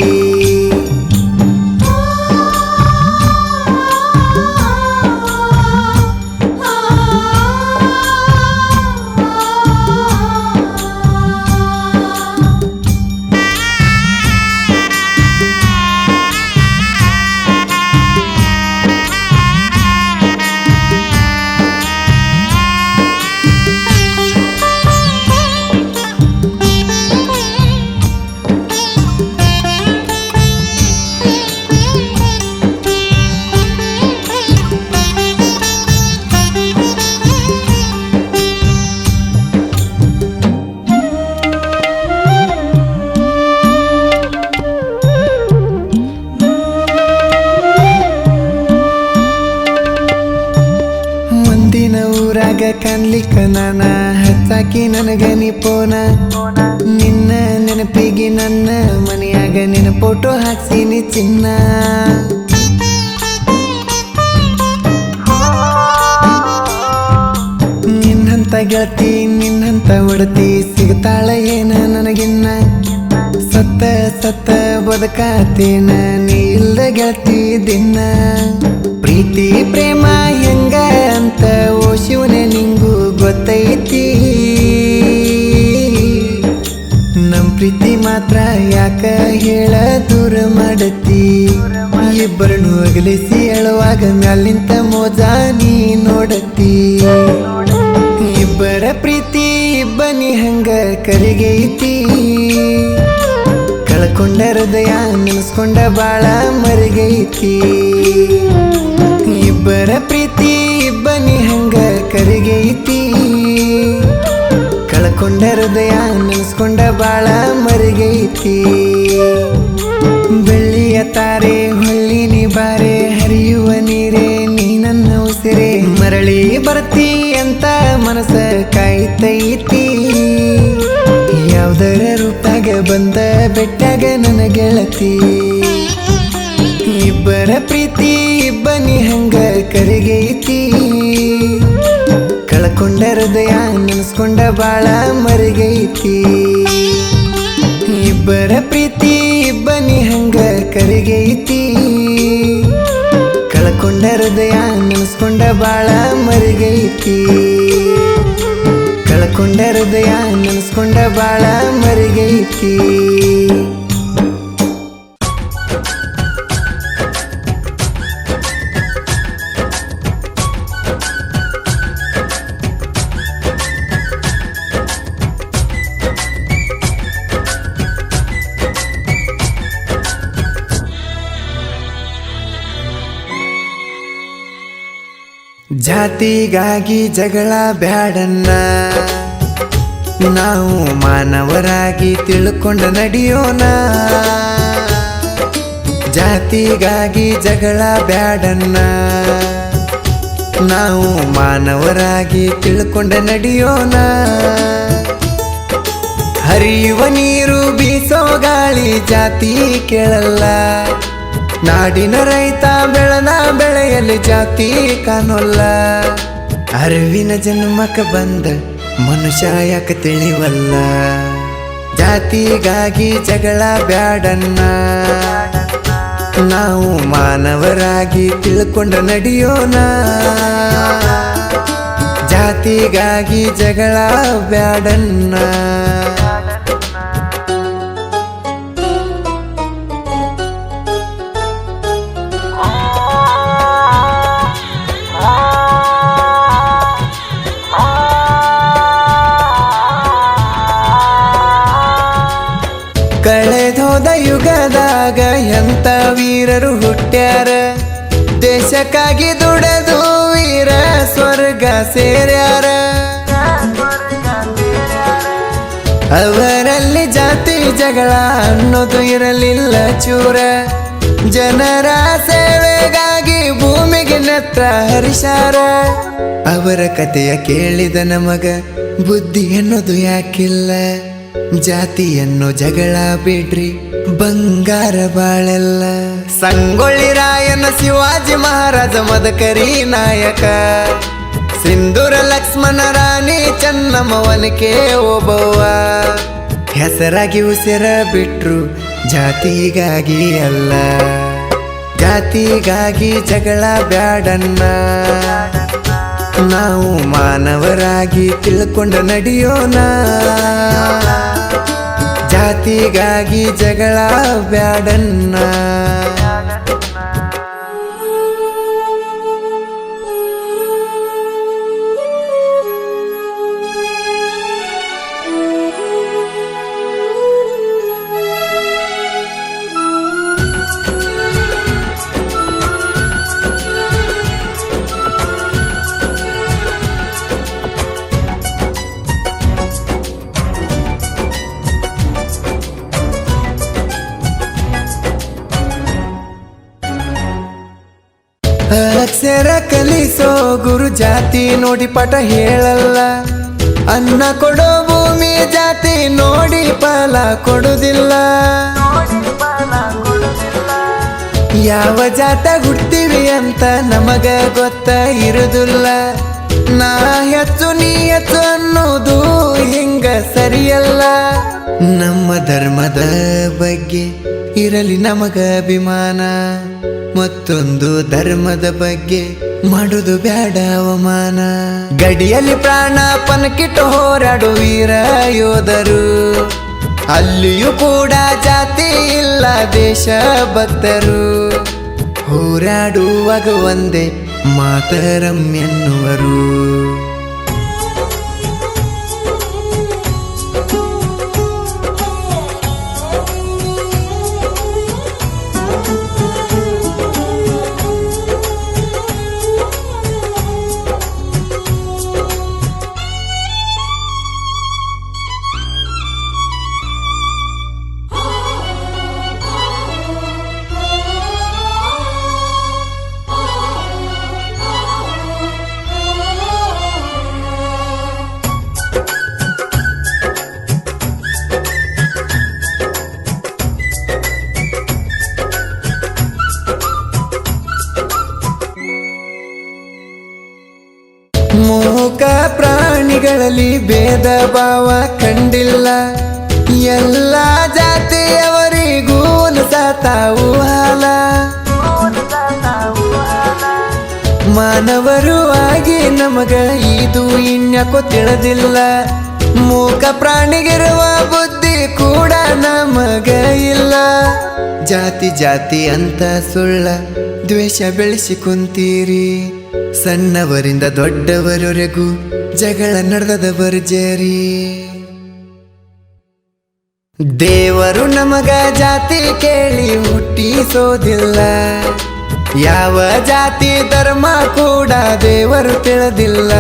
ಊರಾಗ ಕಾಣ್ಲಿಕ್ಕ ನಾನ ಹಚ್ಚಾಕಿ ನನಗ ನಿಪೋನ ನಿನ್ನ ನೆನಪಿಗೆ ನನ್ನ ಮನೆಯಾಗ ನಿನ್ನ ಫೋಟೋ ಹಾಕ್ಸಿನಿ ಚಿನ್ನ ನಿನ್ನಂತ ಗೆಳತಿ ನಿನ್ನಂತ ಒಡತಿ ಸಿಗ್ತಾಳ ಏನ ನನಗಿನ್ನ ಸತ್ತ ಸತ್ತ ಬದುಕಾತೇನ ನೀ ಇಲ್ದ ಗೆಳತಿ ದಿನ ಪ್ರೀತಿ ಪ್ರೇಮ ಹೆಂಗ ಅಂತ ಓ ಶಿವನೇ ನಿಂಗೂ ಗೊತ್ತೈತಿ ನಮ್ ಪ್ರೀತಿ ಮಾತ್ರ ಯಾಕ ಹೇಳ ದೂರ ಮಾಡತಿ ಇಬ್ಬರನ್ನು ಅಗಲಿಸಿ ಹೇಳುವಾಗ ಮ್ಯಾಲಿಂತ ಮೋಜ ನೀ ನೋಡತಿ ಇಬ್ಬರ ಪ್ರೀತಿ ಇಬ್ಬನಿ ಹಂಗ ಕರಿಗೈತಿ ಕಳ್ಕೊಂಡ ಹೃದಯ ನೆನೆಸ್ಕೊಂಡ ಬಾಳ ಮರಿಗೈತಿ ಇಬ್ಬರ ಪ್ರೀತಿ ಇಬ್ಬನಿ ಹಂಗ ಕರಿಗೈತಿ ಕಳ್ಕೊಂಡ ಹೃದಯ ನೆನೆಸ್ಕೊಂಡ ಬಾಳ ಮರಿಗೈತಿ ಬೆಳ್ಳಿಯ ತಾರೆ ಹೊಳ್ಳಿನಿ ಬಾರೆ ಹರಿಯುವ ನೀರೇ ನೀ ನನ್ನ ಉಸಿರೇ ಮರಳಿ ಬರ್ತಿ ಅಂತ ಮನಸ್ಸ ಕಾಯ್ತೈತಿ ಯಾವ್ದರ ರೂಪಾಗ ಬಂದ ಬೆಟ್ಟಾಗ ನನ್ನ ಗೆಳತಿ ಇಬ್ಬರ ಪ್ರೀತಿ ಇಬ್ಬನಿ ಹಂಗ ಕರಿಗೈತಿ ಕಳ್ಕೊಂಡ ಹೃದಯ ನೆನೆಸ್ಕೊಂಡ ಬಾಳ ಮರಿಗೈತಿ ಇಬ್ಬರ ಪ್ರೀತಿ ಇಬ್ಬನಿ ಹಂಗ ಕರಿಗೈತಿ ಕಳ್ಕೊಂಡ ಹೃದಯ ನೆನೆಸ್ಕೊಂಡ ಬಾಳ ಮರಿಗೈತಿ ಕಳ್ಕೊಂಡ ಹೃದಯ ನೆನೆಸ್ಕೊಂಡ ಬಾಳ ಮರಿಗೈತಿ ಜಾತಿಗಾಗಿ ಜಗಳ ಬ್ಯಾಡನ್ನ ನಾವು ಮಾನವರಾಗಿ ತಿಳ್ಕೊಂಡ ನಡೆಯೋಣ ಜಾತಿಗಾಗಿ ಜಗಳ ಬ್ಯಾಡನ್ನ ನಾವು ಮಾನವರಾಗಿ ತಿಳ್ಕೊಂಡ ನಡೆಯೋಣ ಹರಿಯುವ ನೀರು ಬೀಸೋ ಗಾಳಿ ಜಾತಿ ಕೇಳಲ್ಲ ನಾಡಿನ ರೈತ ಬೆಳೆದ ಬೆಳೆಯಲ್ಲಿ ಜಾತಿ ಕಾಣೋಲ್ಲ ಅರಿವಿನ ಜನ್ಮಕ್ಕ ಬಂದ ಮನುಷ್ಯ ಯಾಕೆ ತಿಳಿವಲ್ಲ ಜಾತಿಗಾಗಿ ಜಗಳ ಬ್ಯಾಡನ್ನ ನಾವು ಮಾನವರಾಗಿ ತಿಳ್ಕೊಂಡ ನಡೆಯೋಣ. ಜಾತಿಗಾಗಿ ಜಗಳ ಬ್ಯಾಡನ್ನ. ಕಳೆದೋದ ಯುಗದಾಗ ಎಂತ ವೀರರು ಹುಟ್ಟ್ಯಾರ. ದೇಶಕ್ಕಾಗಿ ದುಡದು ವೀರ ಸ್ವರ್ಗ ಸೇರ್ಯಾರ. ಅವರಲ್ಲಿ ಜಾತಿ ಜಗಳ ಅನ್ನೋದು ಇರಲಿಲ್ಲ ಚೂರ. ಜನರ ಸೇವೆಗಾಗಿ ಭೂಮಿಗೆ ನೆತ್ರ ಹರಿಸಾರ. ಅವರ ಕಥೆಯ ಕೇಳಿದ ನಮಗ ಬುದ್ಧಿ ಅನ್ನೋದು ಯಾಕಿಲ್ಲ. ಜಾತಿಯನ್ನು ಜಗಳ ಬಿಡ್ರಿ, ಬಂಗಾರ ಬಾಳೆಲ್ಲ. ಸಂಗೊಳ್ಳಿ ರಾಯನ, ಶಿವಾಜಿ ಮಹಾರಾಜ, ಮದಕರಿ ನಾಯಕ, ಸಿಂಧೂರ ಲಕ್ಷ್ಮಣ, ರಾಣಿ ಚೆನ್ನಮ್ಮವನಿಕೆ ಓಬವ್ವ. ಹೆಸರಾಗಿ ಉಸಿರ ಬಿಟ್ರು ಜಾತಿಗಾಗಿ ಅಲ್ಲ. ಜಾತಿಗಾಗಿ ಜಗಳ ಬ್ಯಾಡನ್ನ. ನಾವು ಮಾನವರಾಗಿ ತಿಳ್ಕೊಂಡ ನಡೆಯೋಣ. ಜಾತಿಗಾಗಿ ಜಗಳ ಬ್ಯಾಡನ್ನ. ಅಕ್ಷರ ಕಲಿಸೋ ಗುರು ಜಾತಿ ನೋಡಿ ಪಾಠ ಹೇಳಲ್ಲ. ಅನ್ನ ಕೊಡೋ ಭೂಮಿ ಜಾತಿ ನೋಡಿ ಫಲ ಕೊಡುದಿಲ್ಲ. ಯಾವ ಜಾತ ಹುಡ್ತೀವಿ ಅಂತ ನಮಗ ಗೊತ್ತ ಇರುದಿಲ್ಲ. ನಾ ಹೆಚ್ಚು ನೀ ಹೆಚ್ಚು ಅನ್ನೋದು ಹಿಂಗ ಸರಿಯಲ್ಲ. ನಮ್ಮ ಧರ್ಮದ ಬಗ್ಗೆ ಇರಲಿ ನಮಗ ಅಭಿಮಾನ. ಮತ್ತೊಂದು ಧರ್ಮದ ಬಗ್ಗೆ ಮಾಡುದು ಬ್ಯಾಡ ಅವಮಾನ. ಗಡಿಯಲ್ಲಿ ಪ್ರಾಣ ಪಣಕ್ಕಿಟ್ಟು ಹೋರಾಡು ವೀರ ಯೋಧರು. ಅಲ್ಲಿಯೂ ಕೂಡ ಜಾತಿ ಇಲ್ಲ ದೇಶ ಭಕ್ತರು. ಹೋರಾಡುವಾಗ ಒಂದೇ ಮಾತರಂ ಎನ್ನುವರು. ಮೂಕ ಪ್ರಾಣಿಗಳಲ್ಲಿ ಭೇದ ಭಾವ ಕಂಡಿಲ್ಲ. ಎಲ್ಲ ಜಾತಿಯವರಿಗೂ ಸಾತಾವು ಹಾಲ. ಮಾನವರು ಆಗಿ ನಮಗ ಇದು ಇನ್ಯಾಕೋ ತಿಳಿದಿಲ್ಲ. ಮೂಕ ಪ್ರಾಣಿಗಿರುವ ಬುದ್ಧಿ ಕೂಡ ನಮಗ ಇಲ್ಲ. ಜಾತಿ ಜಾತಿ ಅಂತ ಸುಳ್ಳ ದ್ವೇಷ ಬೆಳೆಸಿ ಕುಂತೀರಿ. ಸಣ್ಣವರಿಂದ ದೊಡ್ಡವರವರೆಗೂ ಜಗಳ ನಡೆದ ಭರ್ಜರಿ. ದೇವರು ನಮಗ ಜಾತಿ ಕೇಳಿ ಹುಟ್ಟಿಸೋದಿಲ್ಲ. ಯಾವ ಜಾತಿ ಧರ್ಮ ಕೂಡ ದೇವರು ತಿಳಿದಿಲ್ಲ.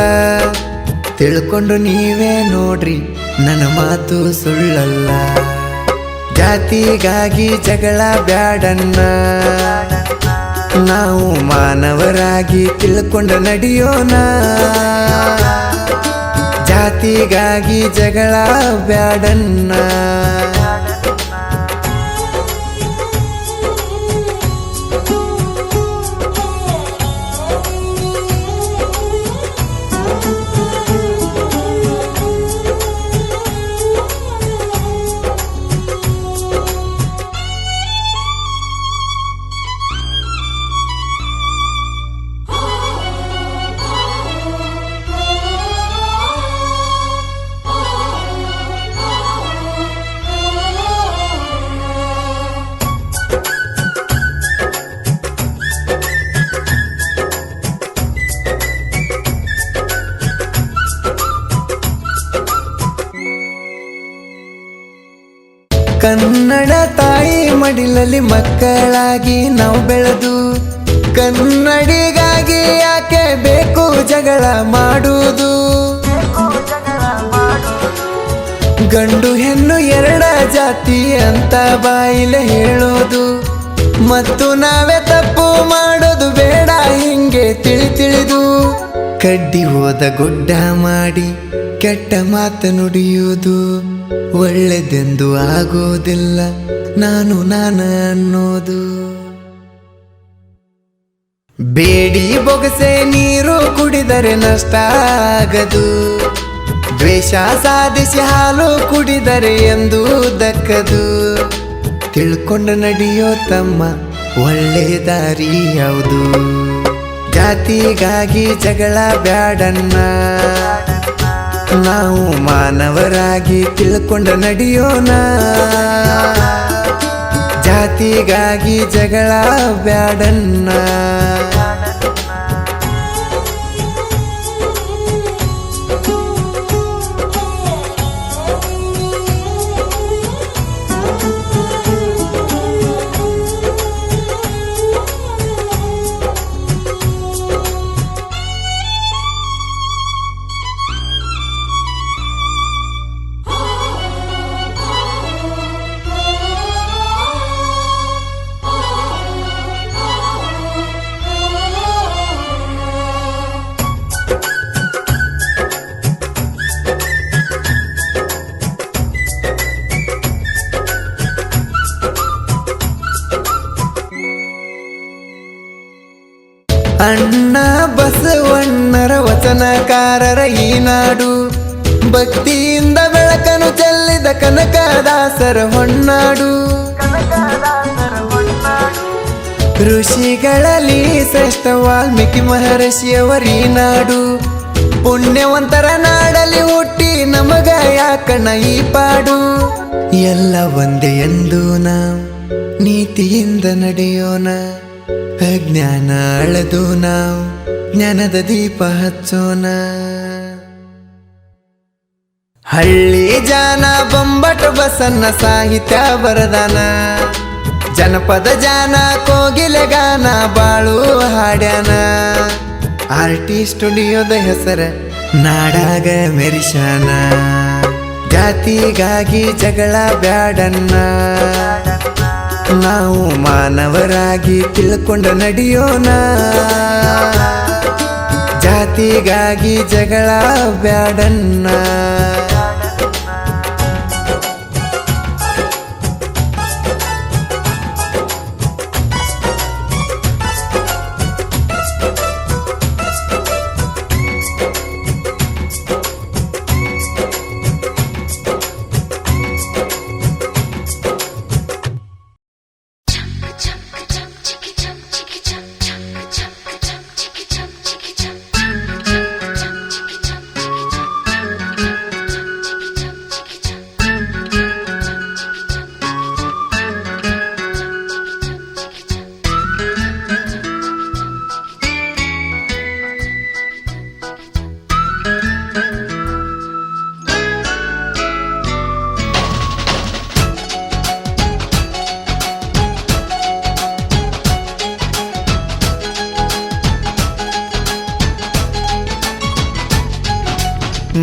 ತಿಳ್ಕೊಂಡು ನೀವೇ ನೋಡ್ರಿ ನನ್ನ ಮಾತು ಸುಳ್ಳಲ್ಲ. ಜಾತಿಗಾಗಿ ಜಗಳ ಬ್ಯಾಡನ್ನ. ನಾವು ಮಾನವರಾಗಿ ತಿಳ್ಕೊಂಡ ನಡೆಯೋಣ. ಜಾತಿಗಾಗಿ ಜಗಳ ಬ್ಯಾಡನ್ನ. ಕನ್ನಡ ತಾಯಿ ಮಡಿಲಲ್ಲಿ ಮಕ್ಕಳಾಗಿ ನಾವು ಬೆಳೆದು ಕನ್ನಡಿಗಾಗಿ ಯಾಕೆ ಬೇಕು ಜಗಳ ಮಾಡುವುದು ಗಂಡು ಹೆಣ್ಣು ಎರಡ ಜಾತಿ ಅಂತ ಬಾಯಿಲೆ ಹೇಳೋದು ಮತ್ತು ನಾವೇ ತಪ್ಪು ಮಾಡೋದು ಬೇಡ ಹಿಂಗೆ ತಿಳಿದು ಕಡ್ಡಿ ಹೋದ ಗುಡ್ಡ ಮಾಡಿ ಕೆಟ್ಟ ಮಾತು ನುಡಿಯುವುದು ಒಳ್ಳೆದೆಂದು ಆಗೋದಿಲ್ಲ ನಾನು ಅನ್ನೋದು ಬೇಡಿ ಬೊಗಸೆ ನೀರು ಕುಡಿದರೆ ನಷ್ಟ ಆಗದು ದ್ವೇಷ ಸಾಧಿಸಿ ಹಾಲು ಕುಡಿದರೆ ಎಂದು ದಕ್ಕದು ತಿಳ್ಕೊಂಡು ನಡೆಯೋ ತಮ್ಮ ಒಳ್ಳೆ ದಾರಿ ಯಾವುದು ಜಾತಿಗಾಗಿ ಜಗಳ ಬ್ಯಾಡನ್ನ ನಾವು ಮಾನವರಾಗಿ ತಿಳ್ಕೊಂಡು ನಡೆಯೋಣ ಜಾತಿಗಾಗಿ ಜಗಳ ಬ್ಯಾಡನ್ನ ಅಣ್ಣ ಬಸವಣ್ಣರ ವಚನಕಾರರ ಈ ನಾಡು ಭಕ್ತಿಯಿಂದ ಬೆಳಕನ್ನು ಚೆಲ್ಲಿದ ಕನಕದಾಸರ ಹೊನ್ನಾಡು ಋಷಿಗಳಲ್ಲಿ ಶ್ರೇಷ್ಠ ವಾಲ್ಮೀಕಿ ಮಹರ್ಷಿಯವರೀ ನಾಡು ಪುಣ್ಯವಂತರ ನಾಡಲ್ಲಿ ಹುಟ್ಟಿ ನಮಗ ಯಾಕಣ್ಣ ಈ ಪಾಡು ಎಲ್ಲ ಒಂದೇ ಎಂದು ನಾವು ನೀತಿಯಿಂದ ನಡೆಯೋಣ ಅಜ್ಞಾನ ಅಳೆದು ನಾವು ಜ್ಞಾನದ ದೀಪ ಹಚ್ಚೋಣ ಹಳ್ಳಿ ಜಾನ ಬೊಂಬಟ ಬಸನ್ನ ಸಾಹಿತ್ಯ ಬರದಾನ ಜನಪದ ಜಾನ ಕೋಗಿಲೆ ಗಾನ ಬಾಳು ಹಾಡ್ಯಾನ ಆರ್ಟಿ ಸ್ಟುಡಿಯೋದ ಹೆಸರ ನಾಡಾಗ ಮೆರಿಶಾನ ಜಾತಿಗಾಗಿ ಜಗಳ ಬ್ಯಾಡನ್ನ ನಾವು ಮಾನವರಾಗಿ ತಿಳ್ಕೊಂಡು ನಡೆಯೋಣ ಜಾತಿಗಾಗಿ ಜಗಳ ಬ್ಯಾಡನ್ನ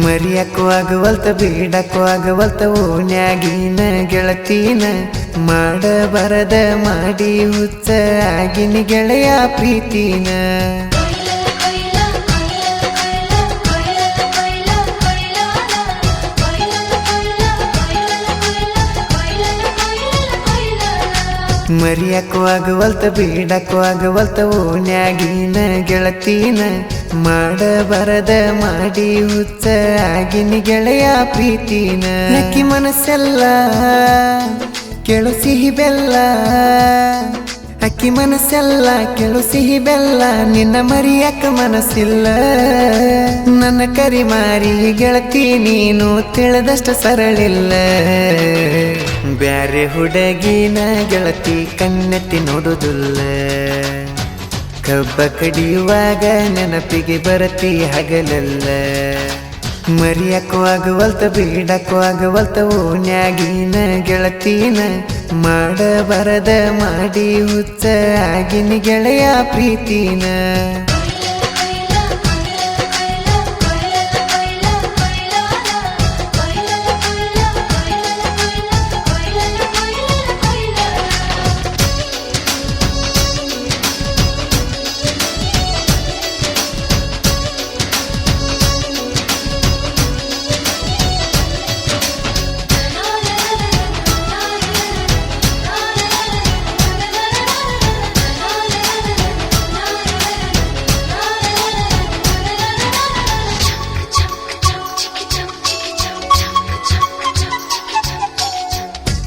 ಮರಿಯಕ್ಕೂ ಆಗವಲ್ತ ಬೇಡಕ್ಕೂ ಆಗವಲ್ತ ಓನ್ಯಾಗಿನ ಗೆಳತೀನ ಮಾಡಬಾರದ ಮಾಡಿ ಹುಚ್ಚ ಆಗಿನ ಗೆಳೆಯ ಪ್ರೀತಿನ ಮರಿಯಕ್ಕೂ ಆಗವಲ್ತ ಬೇಡಕ್ಕೂ ಆಗವಲ್ತ ಓನ್ಯಾಗಿನ ಗೆಳತೀನ ಮಾಡಬಾರದ ಮಾಡಿ ಹುಚ್ಚ ಆಗಿನ ಗೆಳೆಯ ಪ್ರೀತಿನ ನಕ್ಕಿ ಮನಸ್ಸೆಲ್ಲ ಕೆಳು ಸಿಹಿ ಬೆಲ್ಲ ಅಕ್ಕಿ ಮನಸ್ಸೆಲ್ಲ ಕೆಳು ಸಿಹಿ ಬೆಲ್ಲ ನಿನ್ನ ಮರಿಯಕ್ಕ ಮನಸ್ಸಿಲ್ಲ ನನ್ನ ಕರಿ ಮಾರಿ ಗೆಳತಿ ನೀನು ತಿಳಿದಷ್ಟು ಸರಳಿಲ್ಲ ಬ್ಯಾರೆ ಹುಡುಗಿನ ಗೆಳತಿ ಕಣ್ಣೆತ್ತಿ ನೋಡುದಿಲ್ಲ ಕಬ್ಬ ಕಡಿಯುವಾಗ ನೆನಪಿಗೆ ಬರತಿ ಹಗಲಲ್ಲ ಮರಿಯಕ್ಕೂ ಆಗವಲ್ತ ಬೇಡಕ್ಕೂ ಆಗವಲ್ತ ಓನ್ಯಾಗಿನ ಗೆಳತೀನ ಮಾಡಬಾರದ ಮಾಡಿ ಹುಚ್ಚ ಆಗಿನ ಗೆಳೆಯ ಪ್ರೀತಿನ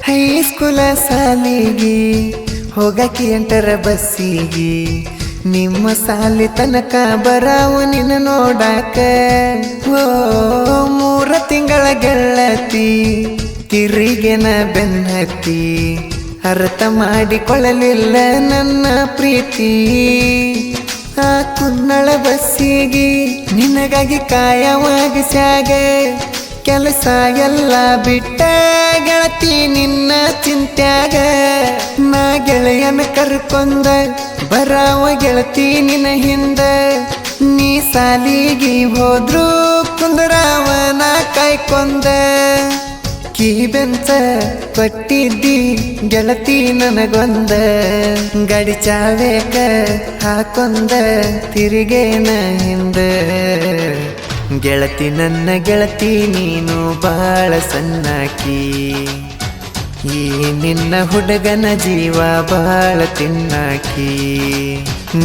ಹೈಸ್ಕೂಲ ಸಾಲಿಗೆ ಹೋಗಕ್ಕೆ ಎಂಟರ ಬಸ್ಸಿಗೆ ನಿಮ್ಮ ಸಾಲಿ ತನಕ ಬರಾವು ನಿನ್ನ ನೋಡಾಕ ಓ 3 ತಿಂಗಳ ಗೆಳತಿ ತಿರಿಗೆನ ಬೆನ್ನತ್ತಿ ಅರ್ಥ ಮಾಡಿಕೊಳ್ಳಲಿಲ್ಲ ನನ್ನ ಪ್ರೀತಿ ಆ ಕುನ್ನಳ ಬಸ್ಸಿಗೆ ನಿನಗಾಗಿ ಕಾಯವಾಗಿಸ್ಯಾಗ ಕೆಲಸ ಎಲ್ಲ ಬಿಟ್ಟ ಗೆಳತಿ ನಿನ್ನ ಚಿಂತ್ಯಾಗ ನಾ ಗೆಳೆಯನ ಕರ್ಕೊಂಡ ಬರಾವ ಗೆಳತಿ ನಿನ್ನ ಹಿಂದ ನೀ ಸಾಲಿಗೆ ಹೋದ್ರು ಕುಂದರಾವನ ಕಾಯ್ಕೊಂಡ ಕೀ ಬೆಂಚ ಕೊಟ್ಟಿದ್ದಿ ಗೆಳತಿ ನನಗೊಂದ ಗಾಡಿ ಚಾವೇಕ ಹಾಕೊಂದ ತಿರುಗೇನ ಹಿಂದ ಗೆಳತಿ ನನ್ನ ಗೆಳತಿ ನೀನು ಬಾಳ ಸಣ್ಣಾಕಿ ಈ ನಿನ್ನ ಹುಡುಗನ ಜೀವ ಬಾಳ ತಿನ್ನಾಕಿ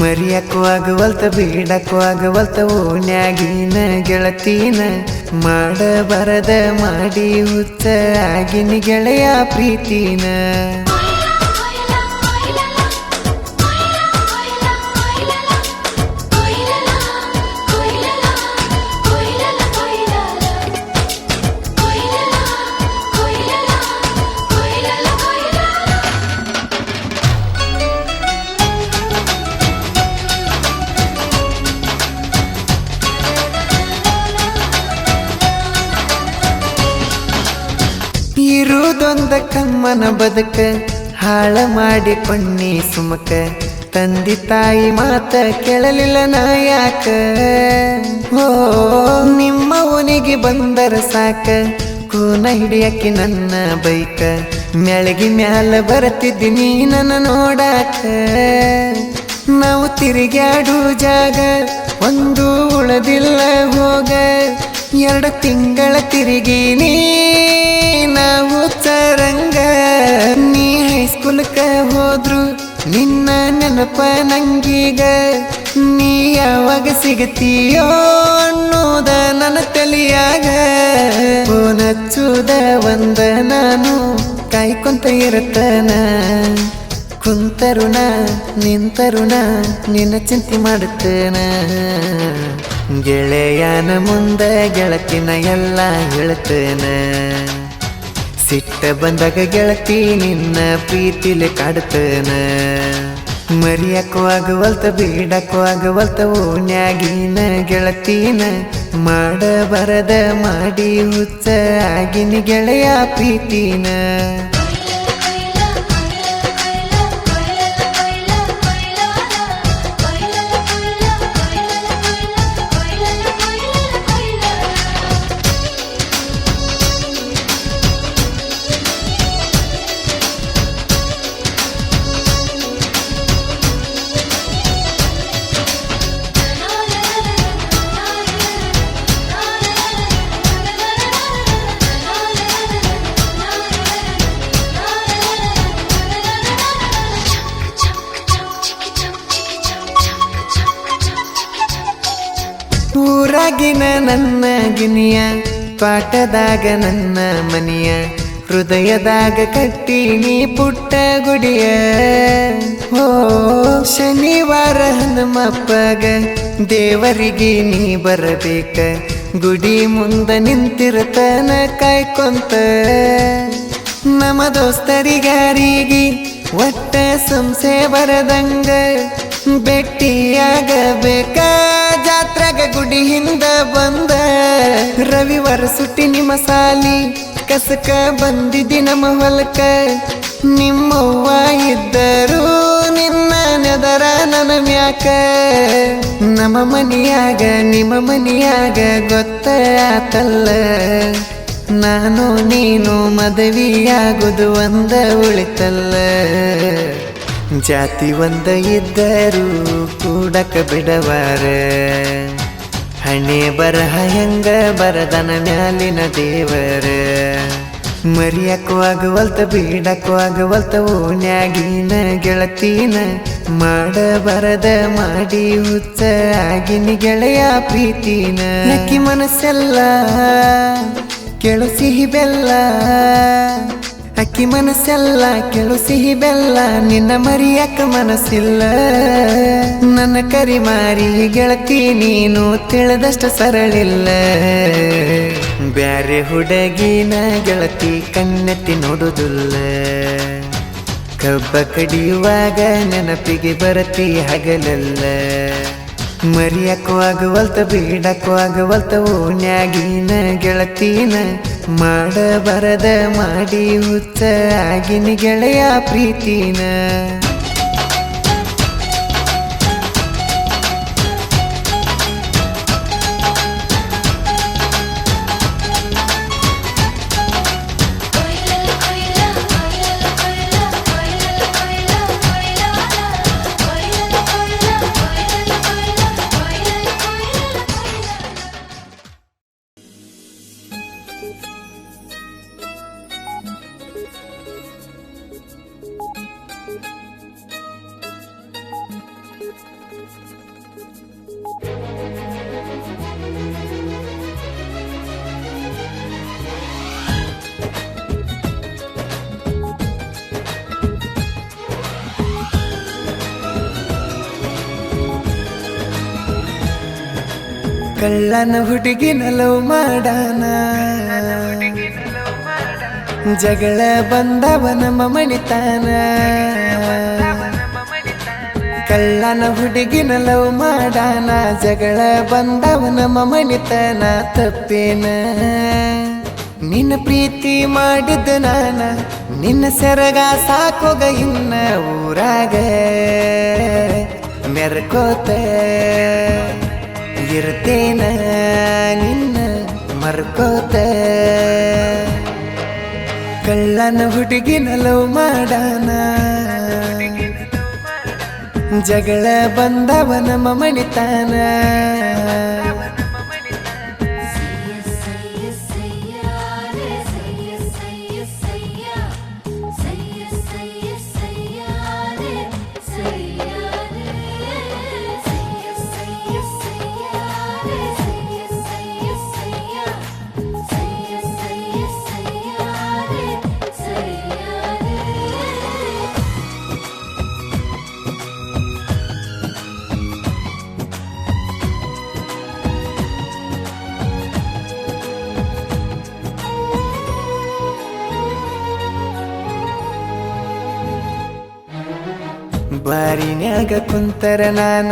ಮರಿಯಕ್ಕೂ ಆಗವಲ್ತ ಬಿಡಕ್ಕೂ ಆಗವಲ್ತ ಓಣ್ಯಾಗಿನ ಗೆಳತಿನ ಮಾಡಬಾರದ ಮಾಡಿ ಹುಚ್ಚ ಆಗಿನ ಗೆಳೆಯ ಪ್ರೀತಿನ ಇರುವುದೊಂದ ಕಮ್ಮನ ಬದುಕ ಹಾಳ ಮಾಡಿ ಕೊಂಡಿ ಸುಮಕ ತಂದಿ ತಾಯಿ ಮಾತ ಕೇಳಲಿಲ್ಲ ನಾ ಯಾಕ ಓ ನಿಮ್ಮ ಓನಿಗೆ ಬಂದರ ಸಾಕ ಕೂನ ಹಿಡಿಯಕ್ಕೆ ನನ್ನ ಬೈಕ ಮ್ಯಾಳಗಿ ಮ್ಯಾಲ ಬರತಿದ್ದೀನಿ ನನ್ನ ನೋಡಾಕ ನಾವು ತಿರುಗಾಡು ಜಾಗ ಒಂದು ಉಳದಿಲ್ಲ ಹೋಗ 2 ತಿಂಗಳ ತಿರುಗೀನಿ ನಾವು ಚರಂಗ ನೀ ಹೈಸ್ಕೂಲ್ಕ ಹೋದ್ರು ನಿನ್ನ ನೆನಪ ನಂಗೀಗ ನೀ ಯಾವಾಗ ಸಿಗತೀಯೋ ಅನ್ನೋದ ನನ್ನ ತಲೆಯಾಗ ಫೋನ್ ಹಚ್ಚುದ ಒಂದ ನಾನು ಕಾಯ್ಕೊಂತ ಇರತನ ಕುಂತರುಣ ನಿಂತರುಣ ನಿನ್ನ ಚಿಂತೆ ಮಾಡುತ್ತೇನ ಗೆಳೆಯನ ಮುಂದ ಗೆಳತಿನ ಎಲ್ಲ ಹೇಳ್ತೇನ ಸಿಟ್ಟ ಬಂದಾಗ ಗೆಳತಿ ನಿನ್ನ ಪ್ರೀತಿಲೆ ಕಾಡ್ತೇನ ಮರಿಯಕ್ಕೂ ಆಗವಲ್ತ ಬಿಡಕ್ಕೂ ಆಗವಲ್ತ ಓಣ್ಯಾಗಿನ ಗೆಳತಿನ ಮಾಡಬಾರದ ಮಾಡಿ ಹುಚ್ಚ ಆಗಿನ ಗೆಳೆಯ ಪ್ರೀತಿನ ಊರಾಗಿನ ನನ್ನ ಗಿನಿಯ ಪಾಠದಾಗ ನನ್ನ ಮನಿಯ ಹೃದಯದಾಗ ಕಟ್ಟಿನಿ ಪುಟ್ಟ ಗುಡಿಯ ಓ ಶನಿವಾರ ಹನುಮಪ್ಪಗ ದೇವರಿಗೆ ನೀ ಬರಬೇಕ ಗುಡಿ ಮುಂದ ನಿಂತಿರತನ ಕಾಯ್ಕೊಂತ ನಮ್ಮ ದೋಸ್ತರಿಗಾರಿಗೆ ಒಟ್ಟ ಸಂಸೆ ಬರದಂಗ ಭೇಟಿಯಾಗಬೇಕ ಜಾತ್ರೆಗ ಗುಡಿ ಹಿಂದ ಬಂದ ರವಿವಾರ ಸುಟ್ಟಿ ನಿಮ್ಮ ಸಾಲಿ ಕಸಕ ಬಂದಿದ್ದಿ ನಮ್ಮ ಹೊಲಕ್ಕ ನಿಮ್ಮವ್ವ ಇದ್ದರು ನಿನ್ನ ನೆದರ ನನ್ನ ಮ್ಯಾಕ ನಮ್ಮ ಮನಿಯಾಗ ನಿಮ್ಮ ಮನಿಯಾಗ ಗೊತ್ತಾತಲ್ಲ ನಾನು ನೀನು ಮದುವೆಯಾಗುದು ಒಂದ ಉಳಿತಲ್ಲ ಜಾತಿ ಒಂದ ಇದ್ದರೂ ಕೂಡಕ ಬಿಡವಾರ ಹಣೆ ಬರಹ ಹೆಂಗ ಬರದನ ಮ್ಯಾಲಿನ ದೇವರ ಮರಿಯಕ್ಕೂ ಆಗವಲ್ತ ಬೀಡಕ್ಕೂ ಆಗವಲ್ತ ಓಣ್ಯಾಗಿನ ಗೆಳತೀನ ಮಾಡಬರದ ಮಾಡಿ ಹುಚ್ಚ ಆಗಿನಿ ಗೆಳೆಯ ಪ್ರೀತಿನ ನಕ್ಕಿ ಮನಸ್ಸೆಲ್ಲ ಕೆಳು ಸಿಹಿ ಬೆಲ್ಲ ಅಕ್ಕಿ ಮನಸ್ಸೆಲ್ಲ ಕೆಳು ಸಿಹಿ ಬೆಲ್ಲ ನಿನ್ನ ಮರಿಯಕ್ಕ ಮನಸ್ಸಿಲ್ಲ ನನ್ನ ಕರಿ ಮಾರಿ ಗೆಳತಿ ನೀನು ತಿಳಿದಷ್ಟ ಸರಳಿಲ್ಲ ಬ್ಯಾರೆ ಹುಡುಗಿನ ಗೆಳತಿ ಕಣ್ಣೆತ್ತಿ ನೋಡುದಿಲ್ಲ ಕಬ್ಬ ಕಡಿಯುವಾಗ ನೆನಪಿಗೆ ಬರತಿ ಹಗಲಲ್ಲ ಮರಿಯಕ್ಕೂ ಆಗವಲ್ತ ಬೀಡಕ್ಕೂ ಆಗವಲ್ತ ಓಣ್ಯಾಗಿನ ಗೆಳತೀನ ಮಾಡಬರದ ಮಾಡಿ ಹುಚ್ಚ ಆಗಿನಿ ಗೆಳೆಯ ಪ್ರೀತಿನ ಕಳ್ಳನ ಹುಡುಗಿನ ಲವ್ ಮಾಡಾನ ಜಗಳ ಬಂದವ ನಮ್ಮ ಮಣಿತಾನ ಕಳ್ಳನ ಹುಡುಗಿನ ಲವ್ ಮಾಡಾನ ಜಗಳ ಬಂದವ ನಮ್ಮ ಮಣಿತಾನ ತಪ್ಪೇನ ನಿನ್ನ ಪ್ರೀತಿ ಮಾಡಿದ್ದ ನಾನ ನಿನ್ನ ಸೆರಗ ಸಾಕೋಗ ಇನ್ನ ಊರಾಗ ಮೆರ್ಕೋತ ಇರ್ತೇನ ನಿನ್ನ ಮರ್ಕೋತ ಕಳ್ಳನ ಹುಡುಗಿನ ಲವ್ ಮಾಡಾನ ಜಗಳ ಬಂದವ ನಮ್ಮ ಮಣಿತಾನ ಬಾರಿನ್ಯಾಗ ಕುಂತರ ನಾನ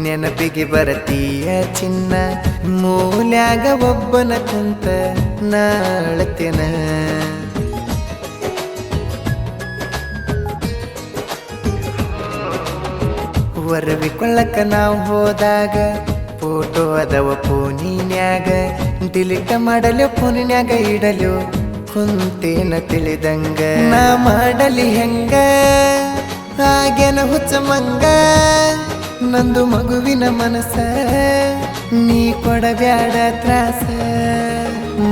ನೆನಪಿಗೆ ಬರತೀಯ ಚಿನ್ನ ಮೂಲ್ಯಾಗ ಒಬ್ಬನ ಕುಂತ ನಾಳತಿನ ವರವಿಕೊಳ್ಳಕ ನಾವು ಹೋದಾಗ ಫೋಟೋ ಅದವ ಫೋನಿನ್ಯಾಗ ಡಿಲೀಟ್ ಮಾಡಲು ಫೋನಿನ್ಯಾಗ ಇಡಲು ಕುಂತೇನ ತಿಳಿದಂಗ ನಾ ಮಾಡಲಿ ಹೆಂಗ ಹಾಗೇನ ಹುಚ್ಚ ಮಂಗ ನಂದು ಮಗುವಿನ ಮನಸ್ಸ ನೀ ಕೊಡಬ್ಯಾಡ ತ್ರಾಸ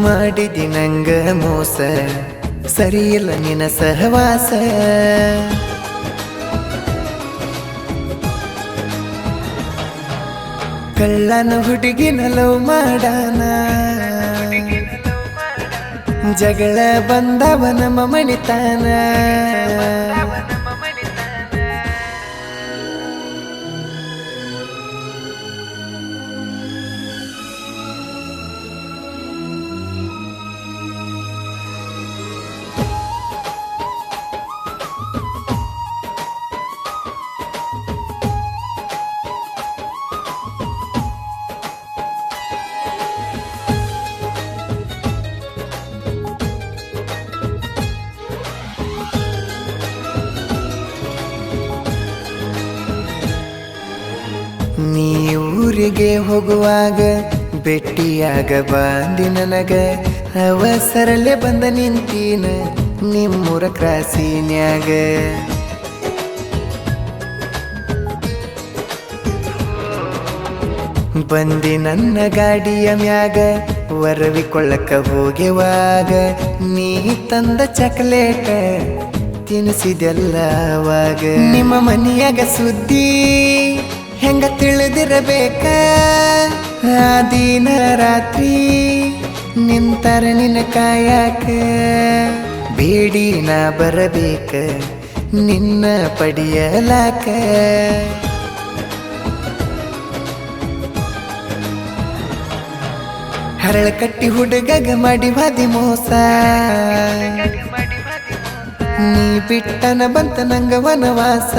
ಮಾಡಿದಿ ನಂಗ ಮೋಸ ಸರಿಯಿಲ್ಲ ನಿನ್ನ ಸಹವಾಸ ಕಳ್ಳನ ಹುಡುಗಿನ ಲವ್ ಮಾಡಾನ ಜಗಳ ಬಂದವ ನಮ್ಮ ಮಣಿತಾನ ನೀ ಊರಿಗೆ ಹೋಗುವಾಗ ಭೇಟಿಯಾಗ ಬಂದಿ ನನಗ ಅವಸರಲ್ಲೇ ಬಂದ ನಿಂತೀನ ನಿಮ್ಮೂರ ಕ್ರಾಸಿನ್ಯಾಗ ಬಂದಿ ನನ್ನ ಗಾಡಿಯ ಮ್ಯಾಗ ವರವಿಕೊಳ್ಳಕ ಹೋಗೆವಾಗ ನೀ ತಂದ ಚಾಕ್ಲೇಟ ತಿನ್ನಿಸಿದೆಲ್ಲ ಅವಾಗ ನಿಮ್ಮ ಮನೆಯಾಗ ಸುದ್ದಿ ಹೆಂಗ ತಿಳಿದಿರಬೇಕ ಆ ದಿನ ರಾತ್ರಿ ನಿಂತರ ನಿನ್ನ ಕಾಯಾಕ ಬೇಡಿ ನಾ ಬರಬೇಕ ನಿನ್ನ ಪಡಿಯಲಾಕ ಹರಳ ಕಟ್ಟಿ ಹುಡುಗಗ ಮಾಡಿ ಬಾದಿ ಮೋಸ ನೀ ಬಿಟ್ಟನ ಬಂತ ನಂಗ ವನವಾಸ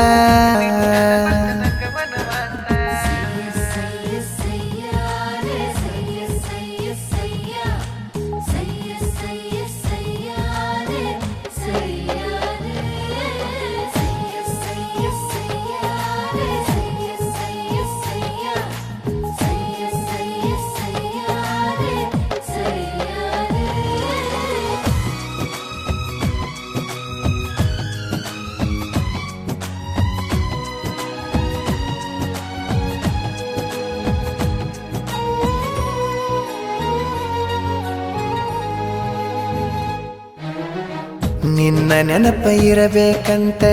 ನಿನ್ನ ನೆನಪ ಇರಬೇಕಂತ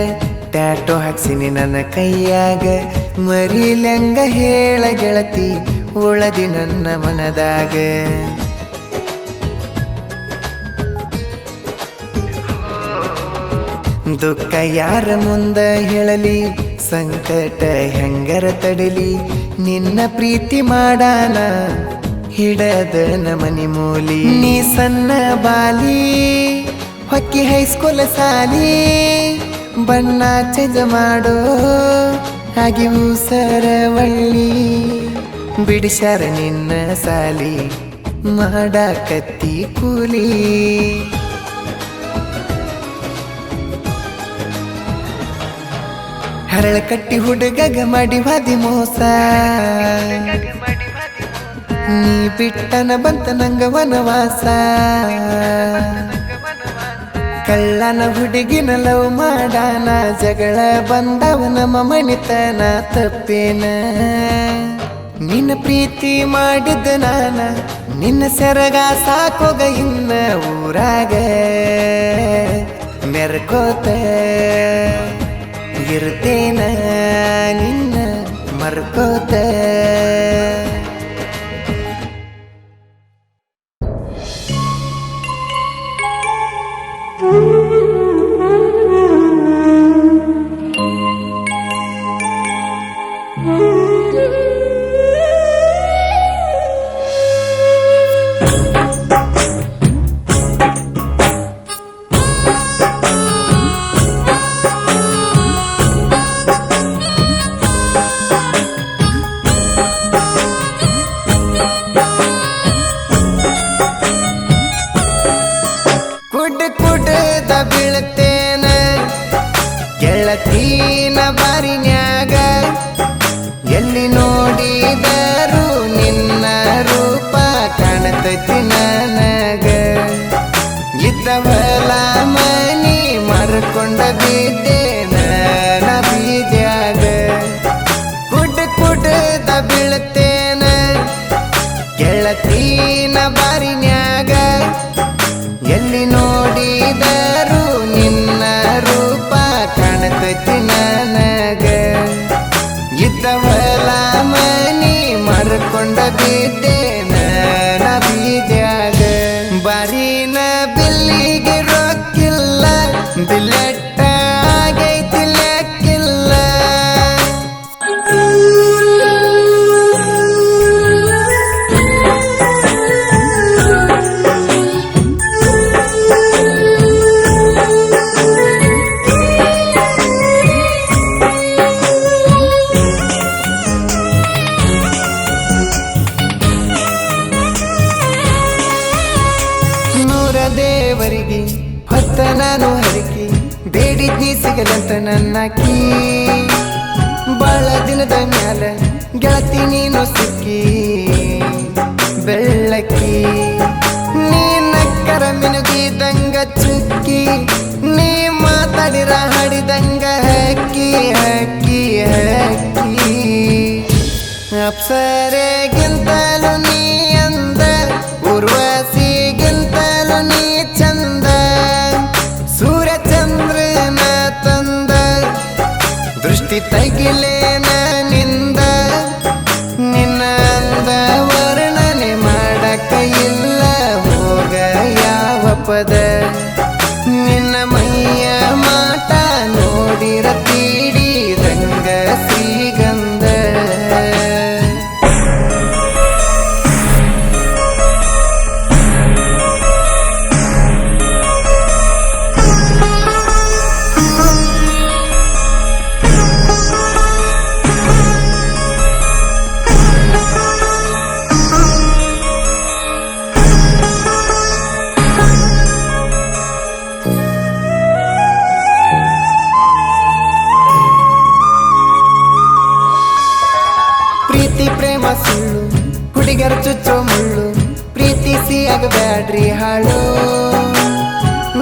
ಟ್ಯಾಟೋ ಹಾಕ್ಸಿನಿ ನನ್ನ ಕೈಯಾಗ ಮರಿಲೆಂಗ ಹೇಳ ಗೆಳತಿ ಉಳದಿ ನನ್ನ ಮನದಾಗ ದುಃಖ ಯಾರ ಮುಂದ ಹೇಳಲಿ ಸಂಕಟ ಹೆಂಗರ ತಡಲಿ ನಿನ್ನ ಪ್ರೀತಿ ಮಾಡಾನ ಹಿಡದ ನಮನಿ ಮೂಲಿ ನೀ ಸಣ್ಣ ಬಾಲಿ ಹೊಕ್ಕಿ ಹೈಸ್ಕೂಲ್ ಸಾಲಿ ಬಣ್ಣ ಚೇಂಜ್ ಮಾಡೋ ಹಾಗೆ ಸರವಳ್ಳಿ ಬಿಡಿಸ್ಯಾರ ನಿನ್ನ ಸಾಲಿ ಮಾಡಾಕತ್ತಿ ಕೂಲಿ ಹರಳ ಕಟ್ಟಿ ಹುಡುಗಗ ಮಾಡಿ ಬಾದಿ ಮೋಸ ನೀ ಬಿಟ್ಟನ ಬಂತ ನಂಗ ವನವಾಸ ಕಳ್ಳನ ಹುಡುಗಿನ ಲವ್ ಮಾಡಾನ ಜಗಳ ಬಂದವ ನಮ್ಮ ಮಣಿತನ ತಪ್ಪೇನ ನಿನ್ನ ಪ್ರೀತಿ ಮಾಡಿದ್ದ ನಾನ ನಿನ್ನ ಸೆರಗ ಸಾಕೋಗ ಇನ್ನ ಊರಾಗ ಮೆರ್ಕೋತ ಇರ್ತೇನ ನಿನ್ನ ಮರ್ಕೋತ ಕುಡ್ದ ಬೀಳ್ತೇನ ಗೆಳತೀನ ಬಾರಿನ್ಯಾಗ ಎಲ್ಲಿ ನೋಡಿದರು ನಿನ್ನ ರೂಪ ಕಾಣತೈತಿ ನನಗ ಇದ್ದವಲ ಮನಿ ಮರ್ಕೊಂಡ ಬಿದ್ದೇನ ಬೀದ್ಯಾಗ ಕುಡ್ದ ಬೀಳ್ತೇನ ಗೆಳತೀನ ಬಾರಿನ್ಯಾಗ ಎಲ್ಲಿ ನೋಡಿದರು ನಿನ್ನ ರೂಪ ಕಾಣತೈತಿ ನನಗ ಇದ್ದವಲ ಮನಿ ಮರ್ಕೊಂಡ ಬಿದ್ದೇನ ಬೀದ್ಯಾಗ ಬಾರಿನ ಬಿಲ್ಲಿಗೆ ರೊಕ್ಕಿಲ್ಲ ಬಿಲ್ಲೆಟ್ಟ ಆಗೈತಿ ಲೆಕ್ಕಿಲ್ಲ ದೇವರಿಗೆ ಹೊತ್ತ ನಾನು ಹರಕಿ ಬೇಡಿದ್ನಿ ಸಿಗಲಂತ ನನ್ನಕಿ ಬಾಳ ದಿನದ ಮ್ಯಾಲ ಗೆಳತಿ ನೀನು ಸಿಕ್ಕಿ ಬೆಳ್ಳಕ್ಕಿ ನೀ ನಕ್ಕರ ಮಿನುಗಿದಂಗ ಚುಕ್ಕಿ ನೀ ಮಾತಾಡಿರ ಹಾಡಿದಂಗ ಹಕ್ಕಿ ಹಕ್ಕಿ ಹಕ್ಕಿ ಅಪ್ಸರೆಗಿಂತಲೂ ನೀ ಅಂದ ಉರ್ವಶಿಗಿಂತಲೂ ನೀ ಚಂದ ಸೂರ್ಯಚಂದ್ರನ ತಂದ ದೃಷ್ಟಿ ತಗಿಲೇನ ನಿಂದ ನಿನ್ನ ಅಂದ ವರ್ಣನೆ ಮಾಡಕ ಇಲ್ಲ ಹೋಗ ಯಾವ ಪದ ನಿನ್ನ ಮೈಯ ಮಾಟ ನೋಡಿರ ತೀಡಿದಂಗ ಶ್ರೀಗಂಧ ಪ್ರೀತಿ ಪ್ರೇಮ ಸುಳ್ಳು ಹುಡುಗರ ಚುಚ್ಚೋ ಮುಳ್ಳು ಪ್ರೀತಿಸಿ ಆಗಬ್ಯಾಡ್ರಿ ಹಾಳು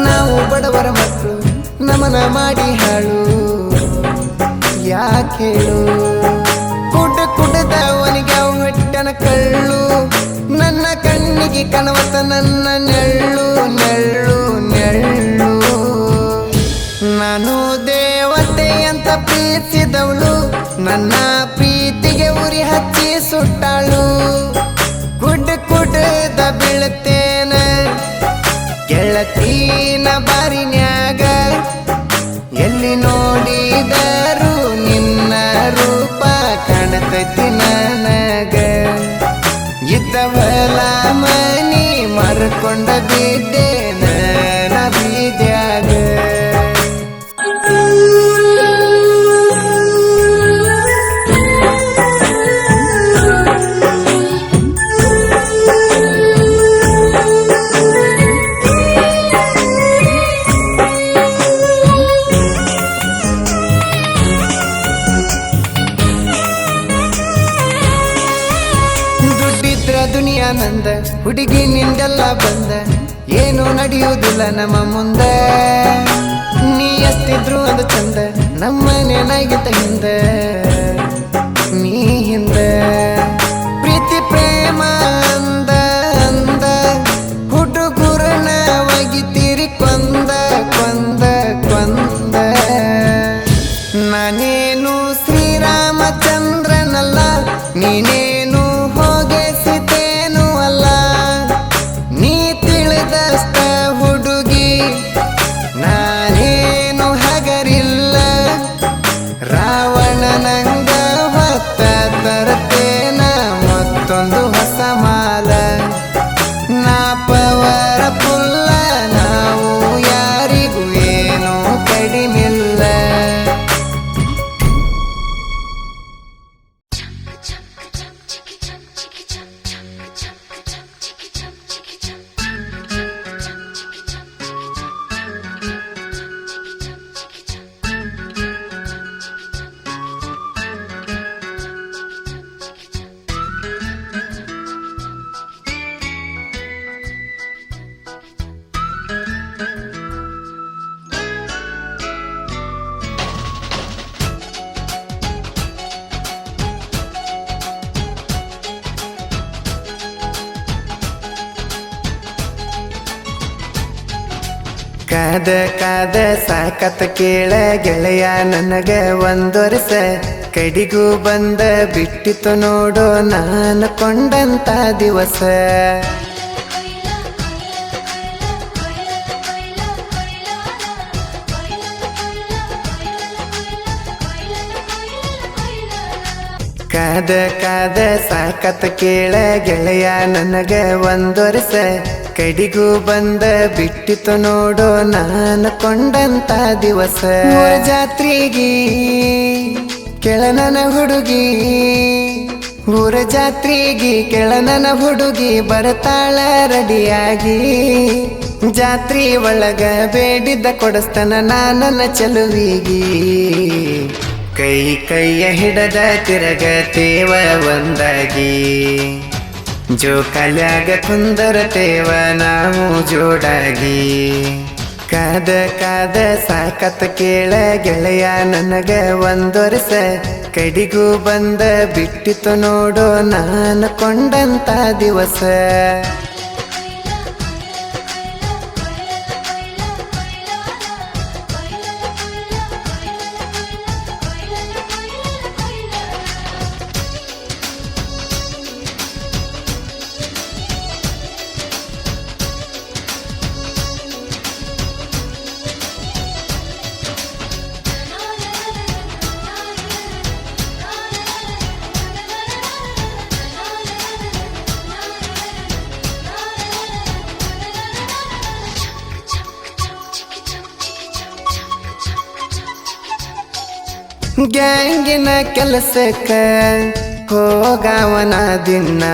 ನಾವು ಬಡವರ ಮಕ್ಕಳು ನಮನ ಮಾಡಿ ಹಾಳು ಯಾಕೇಳು ಕುಡ್ದವನಿಗೆ ಅವು ಹೊಟ್ಟನ ಕಳ್ಳು ನನ್ನ ಕಣ್ಣಿಗೆ ಕಣವತ ನನ್ನ ನೆಳ್ಳು ನೆಳ್ಳು ನೆಳ್ಳು ನಾನು ದೇವತೆ ಅಂತ ಪ್ರೀತಿಸಿದವಳು ನನ್ನ ಪ್ರೀತಿಗೆ ಉರಿ ಹಚ್ಚಿ ಸುಟ್ಟಾಳು ಕುಡ್ದ ಬೀಳ್ತೇನ ಗೆಳತೀನ ಬಾರಿನ್ಯಾಗ ಎಲ್ಲಿ ನೋಡಿದರು ನಿನ್ನ ರೂಪ ಕಾಣತೈತಿ ನನಗ ಇದ್ದವಲ ಮನಿ ಮರ್ಕೊಂಡ ಬಿದ್ದೇನ ಬೀದ್ಯಾಗ ದುನಿಯಾ ನಂದ ಹುಡುಗಿ ನಿಂದೆಲ್ಲ ಬಂದ ಏನು ನಡೆಯುವುದಿಲ್ಲ ನಮ್ಮ ಮುಂದ ನೀ ಎಷ್ಟಿದ್ರು ಅದು ಚಂದ ನಮ್ಮ ನೆನಾಗಿತ್ತ ಹಿಂದ ನೀ ಹಿಂದ ಪ್ರೀತಿ ಪ್ರೇಮ ಅಂದ ಅಂದ ಹುಡುಗುರನ ಒಗಿತೀರಿ ಕೊಂದ ಕೊಂದ ಕೊಂದ ನಾನೇನು ಶ್ರೀರಾಮಚಂದ್ರನಲ್ಲ ನೀನೇನು ಹೋಗಿಸಿತೇನು ಅಲ್ಲ ನೀ ತಿಳಿದಷ್ಟ ಹುಡುಗಿ ನಾನೇನು ಹಗರಿಲ್ಲ ರಾವಣನಂಗ ಹೊತ್ತ ತರ್ತೇನ ಮತ್ತೊಂದು ಹೊಸ ಮಾಲ ನಾಪವರ ಪುಲ್ಲ ನಾವು ಯಾರಿಗೂ ಏನು ಕಡಿಮಿಲ್ಲ ಕಾದ ಕಾದ ಸಾಕತ್ ಕೇಳ ಗೆಳೆಯ ನನಗ ಒಂದು ವರ್ಷ ಕಡಿಗೂ ಬಂದ ಬಿಟ್ಟಿತು ನೋಡೋ ನಾನು ಕೊಂಡಂತ ದಿವಸ ಕಾದ ಕಾದ ಸಾಕತ್ ಕೇಳ ಗೆಳೆಯ ನನಗ ಒಂದು ವರ್ಷ ಕಡಿಗೂ ಬಂದ ಬಿಟ್ಟಿತು ನೋಡೋ ನಾನು ಕೊಂಡಂತ ದಿವಸ ಜಾತ್ರೆಗೆ ಕೆಳನನ ಹುಡುಗಿ ಊರ ಜಾತ್ರೆಗೆ ಕೆಳನನ ಹುಡುಗಿ ಬರ್ತಾಳ ರೆಡಿಯಾಗಿ ಜಾತ್ರೆ ಒಳಗ ಬೇಡಿದ್ದ ಕೊಡಸ್ತನ ನನ್ನ ಚೆಲುವಿಗಿ ಕೈ ಕೈಯ ಹಿಡದ ತಿರಗತೇವ ಒಂದಾಗಿ ಜೋಕಾಲ್ಯಾಗ ಕುಂದರತೇವ ನಾವು ಜೋಡಾಗಿ ಕಾದ ಕಾದ ಸಾಕತ್ ಕೇಳ ಗೆಳೆಯ ನನಗ ಒಂದು ವರ್ಷ ಕಡಿಗೂ ಬಂದ ಬಿಟ್ಟಿತು ನೋಡೋ ನಾನು ಕೊಂಡಂತ ದಿವಸ ಗ್ಯಾಂಗಿನ ಕೆಲಸಕ್ಕ ಹೋಗವನ ದಿನ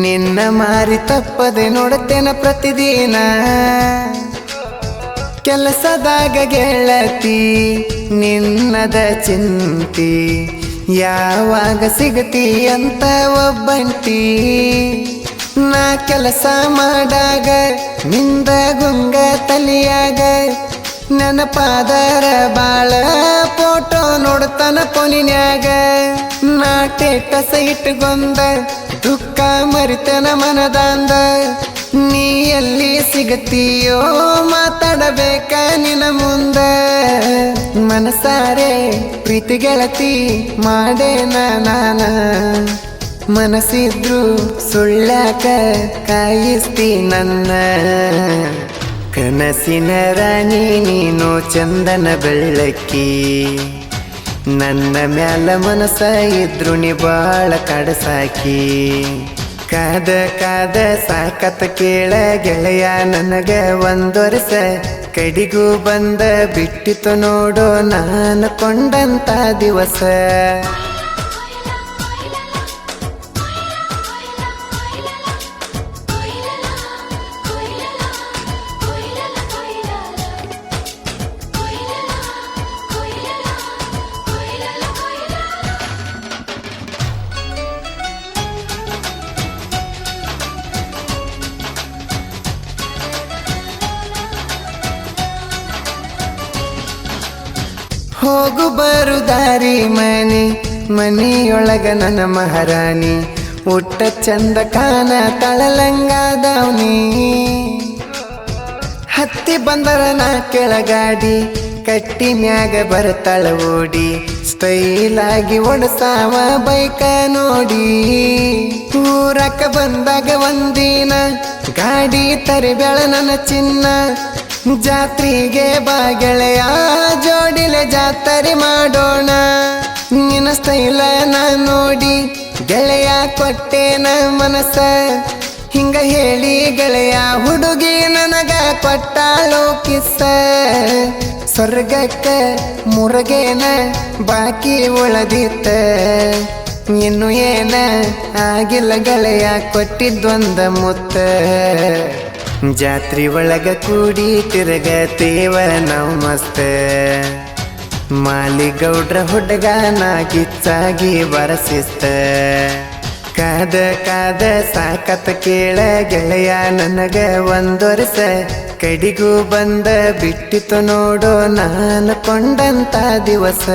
ನಿನ್ನ ಮಾರಿ ತಪ್ಪದೆ ನೋಡುತ್ತೇನ ಪ್ರತಿದಿನ ಕೆಲಸದಾಗ ಗೆಳತಿ ನಿನ್ನದ ಚಿಂತಿ ಯಾವಾಗ ಸಿಗತಿ ಅಂತ ಒಬ್ಬಂಟಿ ನಾ ಕೆಲಸ ಮಾಡಾಗ ನಿಂದ ಗುಂಗ ತಲಿಯಾಗ ನೆನಪಾದರ ಬಾಳ ಫೋಟೋ ನೋಡ್ತಾನ ಪೊನಿನ್ಯಾಗ ನಾ ಟೇಟಸ ಇಟ್ಕೊಂಡ ದುಃಖ ಮರಿತನ ಮನದಾಂದ ನೀ ಎಲ್ಲಿ ಸಿಗತೀಯೋ ಮಾತಾಡಬೇಕ ನಿನ ಮುಂದ ಮನಸಾರೆ ಪ್ರೀತಿ ಗೆಳತಿ ಮಾಡೇನ ನಾನ ಮನಸ್ಸಿದ್ರು ಸುಳ್ಳಾಕ ಕಾಯಿಸ್ತಿ ನನ್ನ ಕನಸಿನ ರಾಣಿ ನೀನು ಚಂದನ ಬೆಳ್ಳಕ್ಕಿ ನನ್ನ ಮ್ಯಾಲ ಮನಸ ಇದ್ರು ನೀ ಬಾಳ ಕಡಸಾಕಿ ಕಾದ ಕಾದ ಸಾಕತ್ ಕೇಳ ಗೆಳೆಯ ನನಗ ಒಂದು ವರ್ಷ ಕಡಿಗೂ ಬಂದ ಬಿಟ್ಟಿತು ನೋಡೋ ನಾನು ಕೊಂಡಂತ ದಿವಸ ಹೋಗು ಬರು ದಾರಿ ಮನಿಯೊಳಗ ನನ್ನ ಮಹಾರಾಣಿ ಊಟ ಚಂದ ಕಾನ ತಳಲಂಗಾದವ್ನಿ ಹತ್ತಿ ಬಂದರ ನಾ ಕೆಳಗಾಡಿ ಕಟ್ಟಿ ಮ್ಯಾಗ ಬರ್ತಾಳ ಓಡಿ ಸ್ಟೈಲಾಗಿ ಒಡಸಾವ ಬೈಕ ನೋಡಿ ಊರಕ್ಕ ಬಂದಾಗ ಒಂದಿನ ಗಾಡಿ ತರಿಬೇಳ ನನ್ನ ಚಿನ್ನ ಜಾತ್ರೆಗೆ ಬಾ ಗೆಳೆಯ ಜೋಡಿಲೆ ಜಾತ್ರೆ ಮಾಡೋಣ ನಿನ್ನ ಸ್ಟೈಲ ನಾ ನೋಡಿ ಗೆಳೆಯ ಕೊಟ್ಟೇನ ಮನಸ ಹಿಂಗ ಹೇಳಿ ಗೆಳೆಯ ಹುಡುಗಿ ನನಗ ಕೊಟ್ಟಾಳು ಕಿಸ್ಸ ಸ್ವರ್ಗಕ್ಕ ಮುರುಗೇನ ಬಾಕಿ ಉಳದಿತ್ತ ಇನ್ನು ಏನ ಆಗಿಲ್ಲ ಗೆಳೆಯ ಕೊಟ್ಟಿದ್ದೊಂದ ಮುತ್ತ ಜಾತ್ರಿ ಒಳಗ ಕೂಡಿ ತಿರುಗತೇವ ನಾವು ಮಸ್ತ ಮಾಲಿಗೌಡ್ರ ಹುಡುಗನ ಕಿಚ್ಚಾಗಿ ಬರಸಿಸ್ತ ಕಾದ ಕಾದ ಸಾಕತ್ ಕೇಳ ಗೆಳೆಯ ನನಗ ಒಂದು ವರ್ಷ ಕಡಿಗೂ ಬಂದ ಬಿಟ್ಟಿತು ನೋಡೋ ನಾನು ಕೊಂಡಂತ ದಿವಸ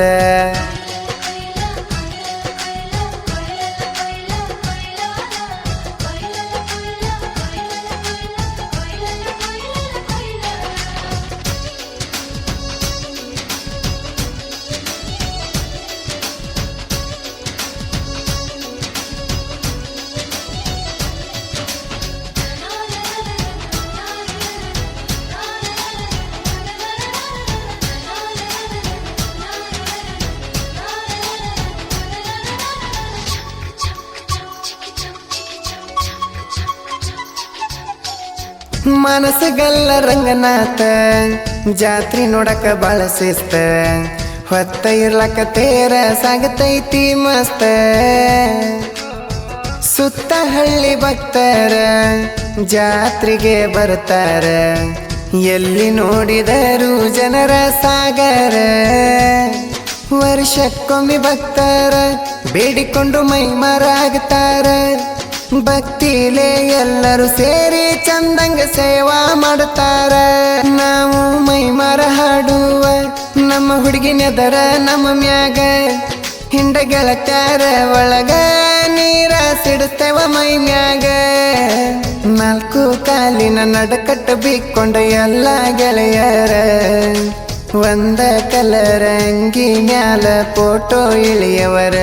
ಮನಸ್ಸುಗಲ್ಲ ರಂಗನಾಥ ಜಾತ್ರಿ ನೋಡಕ ಬಾಳ ಶಿಸ್ತ ಹೊತ್ತ ಇರ್ಲಕ ತೇರ ಸಾಗತೈತಿ ಮಸ್ತ ಸುತ್ತ ಹಳ್ಳಿ ಭಕ್ತರ ಜಾತ್ರೆಗೆ ಬರ್ತಾರ ಎಲ್ಲಿ ನೋಡಿದರು ಜನರ ಸಾಗರ ವರ್ಷಕ್ಕೊಮ್ಮೆ ಭಕ್ತರ ಬೇಡಿಕೊಂಡು ಮೈಮರಾಗ್ತಾರ. ಭಕ್ತಿಲೇ ಎಲ್ಲರೂ ಸೇರಿ ಚಂದಂಗ ಸೇವಾ ಮಾಡ್ತಾರ. ನಾವು ಮೈಮರ ಹಾಡುವ ನಮ್ಮ ಹುಡುಗಿನೆದರ ನಮ್ಮ ಮ್ಯಾಗ ಹಿಂಡ ಗೆಳತ್ಯಾರ ಒಳಗ ನೀರ ಸಿಡಿಸ್ತೇವ ಮೈ ಮ್ಯಾಗ. ನಾಲ್ಕು ಕಾಲಿನ ನಡಕಟ್ಟ ಬಿಕ್ಕೊಂಡ ಎಲ್ಲ ಗೆಳೆಯರ ಒಂದ ಕಲರ ಅಂಗಿ ಮ್ಯಾಲ ಫೋಟೋ ಇಳಿಯವರ.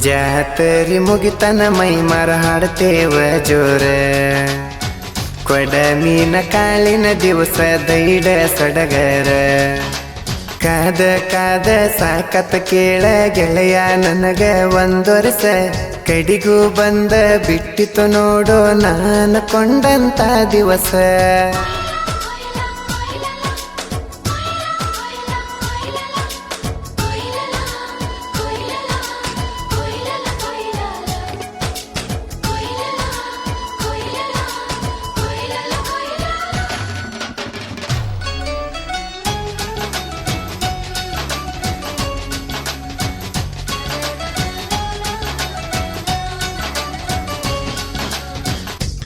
ಜಾತರಿ ಮುಗಿತನ ಮೈಮರ ಹಾಡ್ತೇವ ಜೋರ. ಕೊಡ ಮೀನ ಕಾಳಿನ ದಿವಸ ದೈಡ ಸಡಗರ. ಕಾದ ಕಾದ ಸಾಕತ್ತ ಕೇಳ ಗೆಳೆಯ ನನಗ ಒಂದು ವರ್ಷ. ಕಡಿಗೂ ಬಂದ ಬಿಟ್ಟಿತು ನೋಡೋ ನಾನು ಕೊಂಡಂತ ದಿವಸ.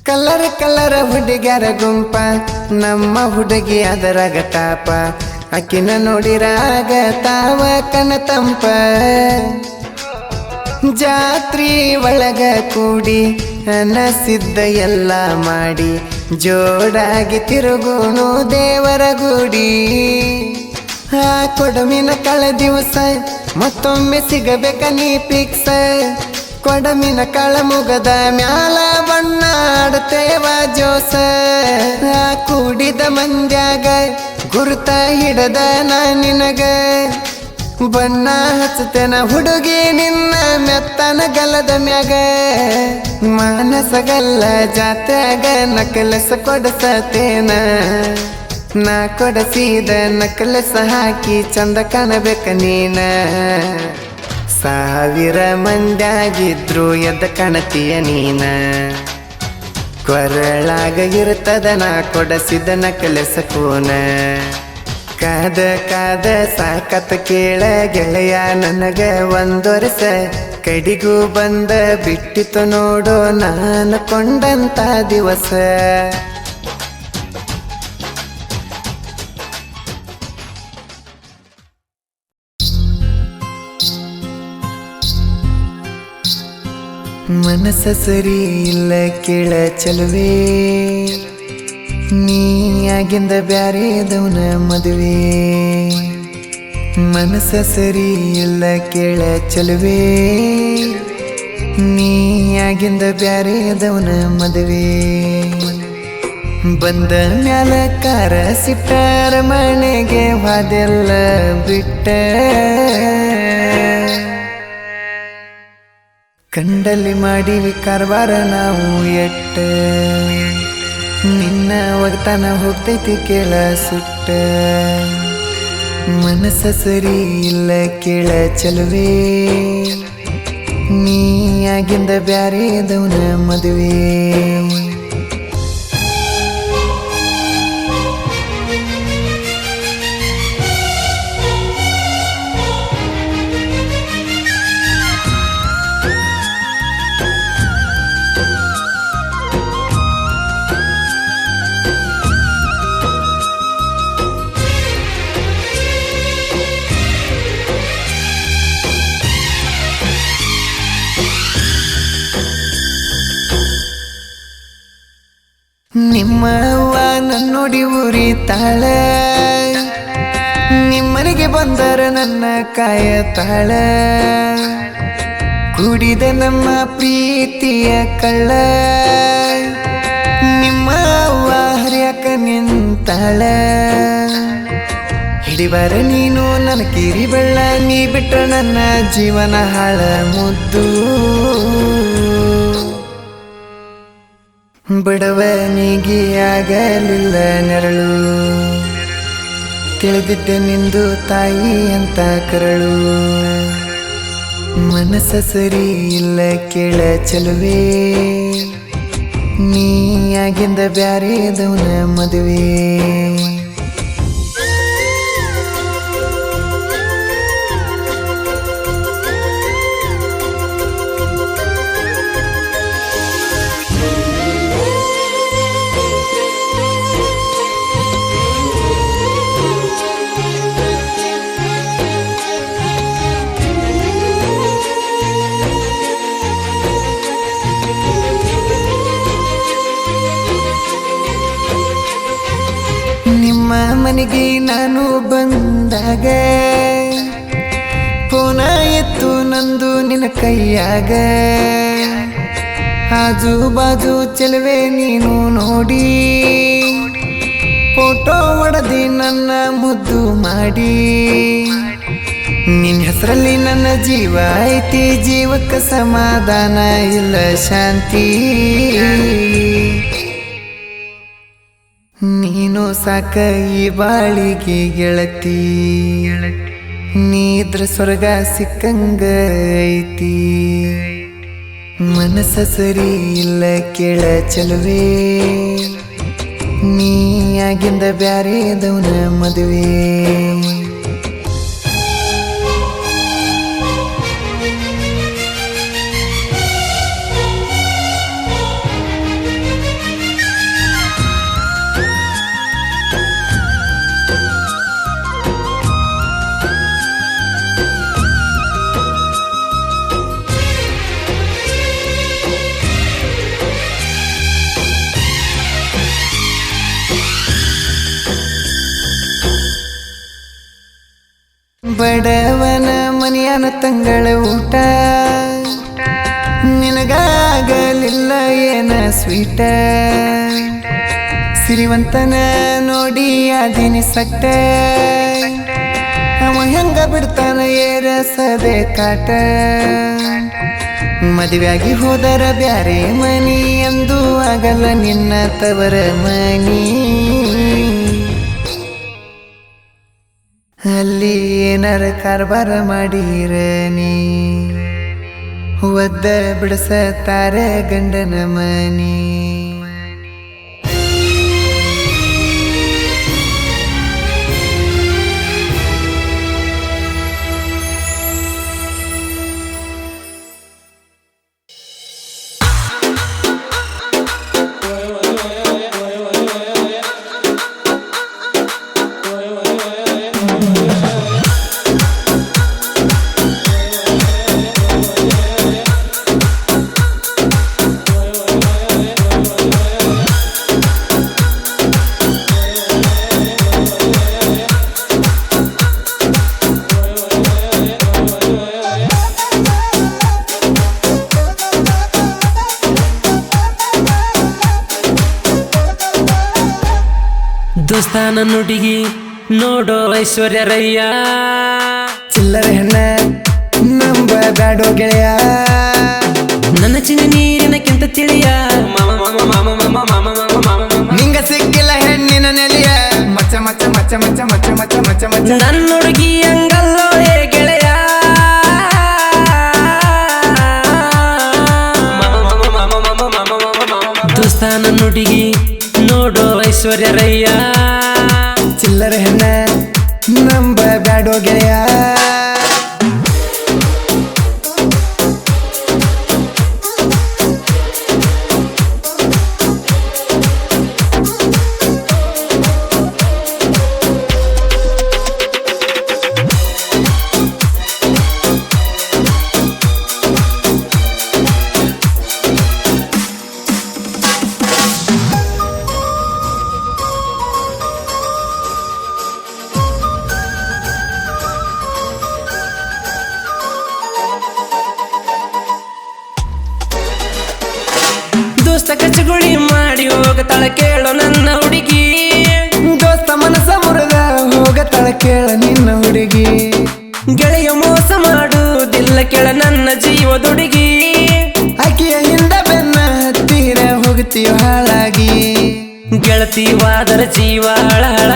ಕಲರ್ ಕಲರ್ ಹುಡುಗ್ಯಾರ ಗುಂಪ ನಮ್ಮ ಹುಡುಗಿ ಅದರಾಗ ಟಾಪ. ಅಕ್ಕಿನ ನೋಡಿರಾಗ ತಾವ ಕಣ ತಂಪ. ಜಾತ್ರಿ ಒಳಗ ಕೂಡಿ ಅನಸಿದ್ದ ಎಲ್ಲ ಮಾಡಿ ಜೋಡಾಗಿ ತಿರುಗುನು ದೇವರ ಗುಡಿ. ಆ ಕೊಡಮಿನ ಕಳ ದಿವಸ ಮತ್ತೊಮ್ಮೆ ಸಿಗಬೇಕ ನೀ ಪಿಕ್ಸ. ಕೊಡಮಿನ ಕಳ ಮುಗದ ಮ್ಯಾಲ ಬಣ್ಣ ಆಡ್ತೇವ ಜೋಸ. ಆ ಕೂಡಿದ ಮಂದ್ಯಾಗ ಗುರುತ ಹಿಡದ ನಾ ನಿನಗ. ಬಣ್ಣ ಹಚ್ಚತೇನ ಹುಡುಗಿ ನಿನ್ನ ಮೆತ್ತನ ಗಲದ ಮ್ಯಾಗ. ಮಾನಸಗಲ್ಲ ಜಾತ್ಯಾಗ ನಕಲಸ ಕೊಡಸತೇನ. ನಾ ಕೊಡಸಿದ ನಕಲಸ ಹಾಕಿ ಚಂದ ಕಾಣಬೇಕ ನೀನ. ಸಾವಿರ ಮಂದ್ಯಾಗಿದ್ರು ಎದ್ದ ಕಾಣತೀಯ ನೀನ. ಕೊರಳಾಗ ಇರ್ತದ ನಾ ಕೊಡಸಿದ ನಕಲಸ ಕೂನ. ಕಾದ ಕಾದ ಸಾಕತ್ತ ಕೇಳ ಗೆಳೆಯ ನನಗ ಒಂದು ವರ್ಷ. ಕಡಿಗೂ ಬಂದ ಬಿಟ್ಟಿತು ನೋಡೋ ನಾನು ಕೊಂಡಂತ ದಿವಸ. ಮನಸ್ಸ ಸರಿ ಇಲ್ಲ ಕೇಳ ಚಲುವೆ. ನೀ ಆಗಿಂದ ಬ್ಯಾರೆದವನ ಮದುವೆ. ಮನಸ್ಸ ಸರಿ ಇಲ್ಲ ಕೇಳ ಚಲುವೆ. ನೀ ಆಗಿಂದ ಬ್ಯಾರೆದವನ ಮದುವೆ. ಬಂದ ಮ್ಯಾಲ ಕಾರ ಸಿಟ್ಟಾರ ಮನೆಗೆ ವಾದೆಲ್ಲ ಬಿಟ್ಟ. ಕಂಡಲ್ಲಿ ಮಾಡಿವಿ ಕಾರ್ಬಾರ ನಾವು ಎಟ್ಟ. ನಿನ್ನ ಒಗ್ತಾನ ಹೋಗ್ತೈತಿ ಕೇಳ ಸುಟ್ಟ. ಮನಸ್ಸ ಸರಿ ಇಲ್ಲ ಕೇಳ ಚಲುವೆ. ನೀ ಆಗಿಂದ ಬ್ಯಾರೆದವನ ಮದುವೆ. ನಿಮ್ಮ ಅವ್ವ ನನ್ನೋಡಿ ಉರಿತಾಳ. ನಿಮ್ಮನೆಗೆ ಬಂದರ ನನ್ನ ಕಾಯತಾಳ. ಕುಡಿದ ನಮ್ಮ ಪ್ರೀತಿಯ ಕಳ್ಳ. ನಿಮ್ಮ ಅವ್ವ ಹರಿಯಾಕ ನಿಂತಾಳ. ಹಿಡಿಬಾರ ನೀನು ನನ್ನ ಕಿರಿ ಬೆಳ್ಳ. ನೀ ಬಿಟ್ಟ ನನ್ನ ಜೀವನ ಹಾಳ ಮುದ್ದು. ಬಡವನಿಗೆ ಆಗಲಿಲ್ಲ ನೆರಳು. ತಿಳಿದಿದ್ದೆ ನಿಂದು ತಾಯಿ ಅಂತ ಕರಳು. ಮನಸ್ಸ ಸರಿ ಇಲ್ಲ ಕೇಳ ಚಲುವೆ. ನೀ ಆಗಿಂದ ಬ್ಯಾರೆದವನ ಮದುವೆ. ಮನೆಗೆ ನಾನು ಬಂದಾಗ ಫೋನ ಎತ್ತು ನಂದು ನಿನ್ನ ಕೈಯಾಗ ಆಜು ಬಾಜು ಚೆಲುವೆ ನೀನು ನೋಡಿ ಫೋಟೋ ಹೊಡೆದಿ ನನ್ನ ಮುದ್ದು ಮಾಡಿ ನಿನ್ನ ಹೆಸರಲ್ಲಿ ನನ್ನ ಜೀವ ಐತಿ ಜೀವಕ್ಕೆ ಸಮಾಧಾನ ಇಲ್ಲ ಶಾಂತಿ ನೀನು ಸಾಕ ಈ ಬಾಳಿಗೆ ಗೆಳತಿ ನೀದ್ರ ಸ್ವರ್ಗ ಸಿಕ್ಕಂಗ ಐತಿ ಮನಸ್ಸ ಸರಿ ಇಲ್ಲ ಕೇಳ ಚಲುವೆ ನೀ ಆಗಿಂದ ಬ್ಯಾರೆದವನ ಮದುವೆ ಬಡವನ ಮನೆಯನ ತಂಗಳ ಊಟ ನಿನಗಾಗಲಿಲ್ಲ ಏನ ಸ್ವೀಟ ಸಿರಿವಂತನ ನೋಡಿ ಅದಿನಿ ಸಟ್ಟ ಅವ ಹೆಂಗ ಬಿಡ್ತಾನ ಏರಸದೆ ಕಾಟ ಮದುವೆಯಾಗಿ ಹೋದರ ಬ್ಯಾರೆ ಮನಿ ಎಂದು ಆಗಲ್ಲ ನಿನ್ನ ತವರ ಮನಿ ಅಲ್ಲಿ ಏನಾರ ಕಾರ್ಬಾರ ಮಾಡಿರ ನೀ ಒದ್ದ ಬಿಡಸತಾರ ಗಂಡನ ಮನಿ ದೋಸ್ತಾನ ನುಡಿಗಿ ನೋಡೋ ಐಶ್ವರ್ಯ ರಯ್ಯ ಚಿಲ್ಲರೆ ಹೆಣ್ಣ ನಂಬ ಬ್ಯಾಡೋ ಗೆಳೆಯ ನನ್ನ ಚಿನ್ನ ನೀರಿನಕ್ಕಿಂತ ತಿಳಿಯ ನಿಂಗ ಸಿಕ್ಕಿಲ್ಲ ಹೆಣ್ಣಿನ ನೆಲೆಯ ಮಚ್ಚ ಮಚ್ಚ ಮಚ್ಚ ಮಚ್ಚ ಮಚ್ಚ ಮಚ್ಚ ಮಚ್ಚ ಮಚ್ಚ ನನ್ನ ಹುಡುಗಿ ಹಂಗಲ್ಲೋ ಏ ಗೆಳೆಯ ದೋಸ್ತಾನ ನುಡಿಗಿ ನೋಡೋ ಐಶ್ವರ್ಯ ರಯ್ಯ ಚಿಲ್ಲರೆ ಹೆಣ್ಣ ನಂಬ ಬ್ಯಾಡೋ ಗೆಳೆಯ ದೋಸ್ತ ಕಚ್ಚಗುಳಿ ಮಾಡಿ ಹೋಗತಾಳ ಕೇಳೋ ನನ್ನ ಹುಡುಗಿ ದೋಸ್ತ ಮನಸ ಮುರಿದ ಹೋಗತಾಳ ಕೇಳ ನಿನ್ನ ಹುಡುಗಿ ಗೆಳೆಯ ಮೋಸ ಮಾಡುವುದಿಲ್ಲ ಕೇಳ ನನ್ನ ಜೀವದೊಡುಗಿ ಆಕೆಯ ಹಿಂದ ಬೆನ್ನ ಹತ್ತಿರ ಹೋಗ್ತೀಯ ಹಾಳಾಗಿ ಗೆಳತಿವಾದರ ಜೀವ ಹಳ ಹಳ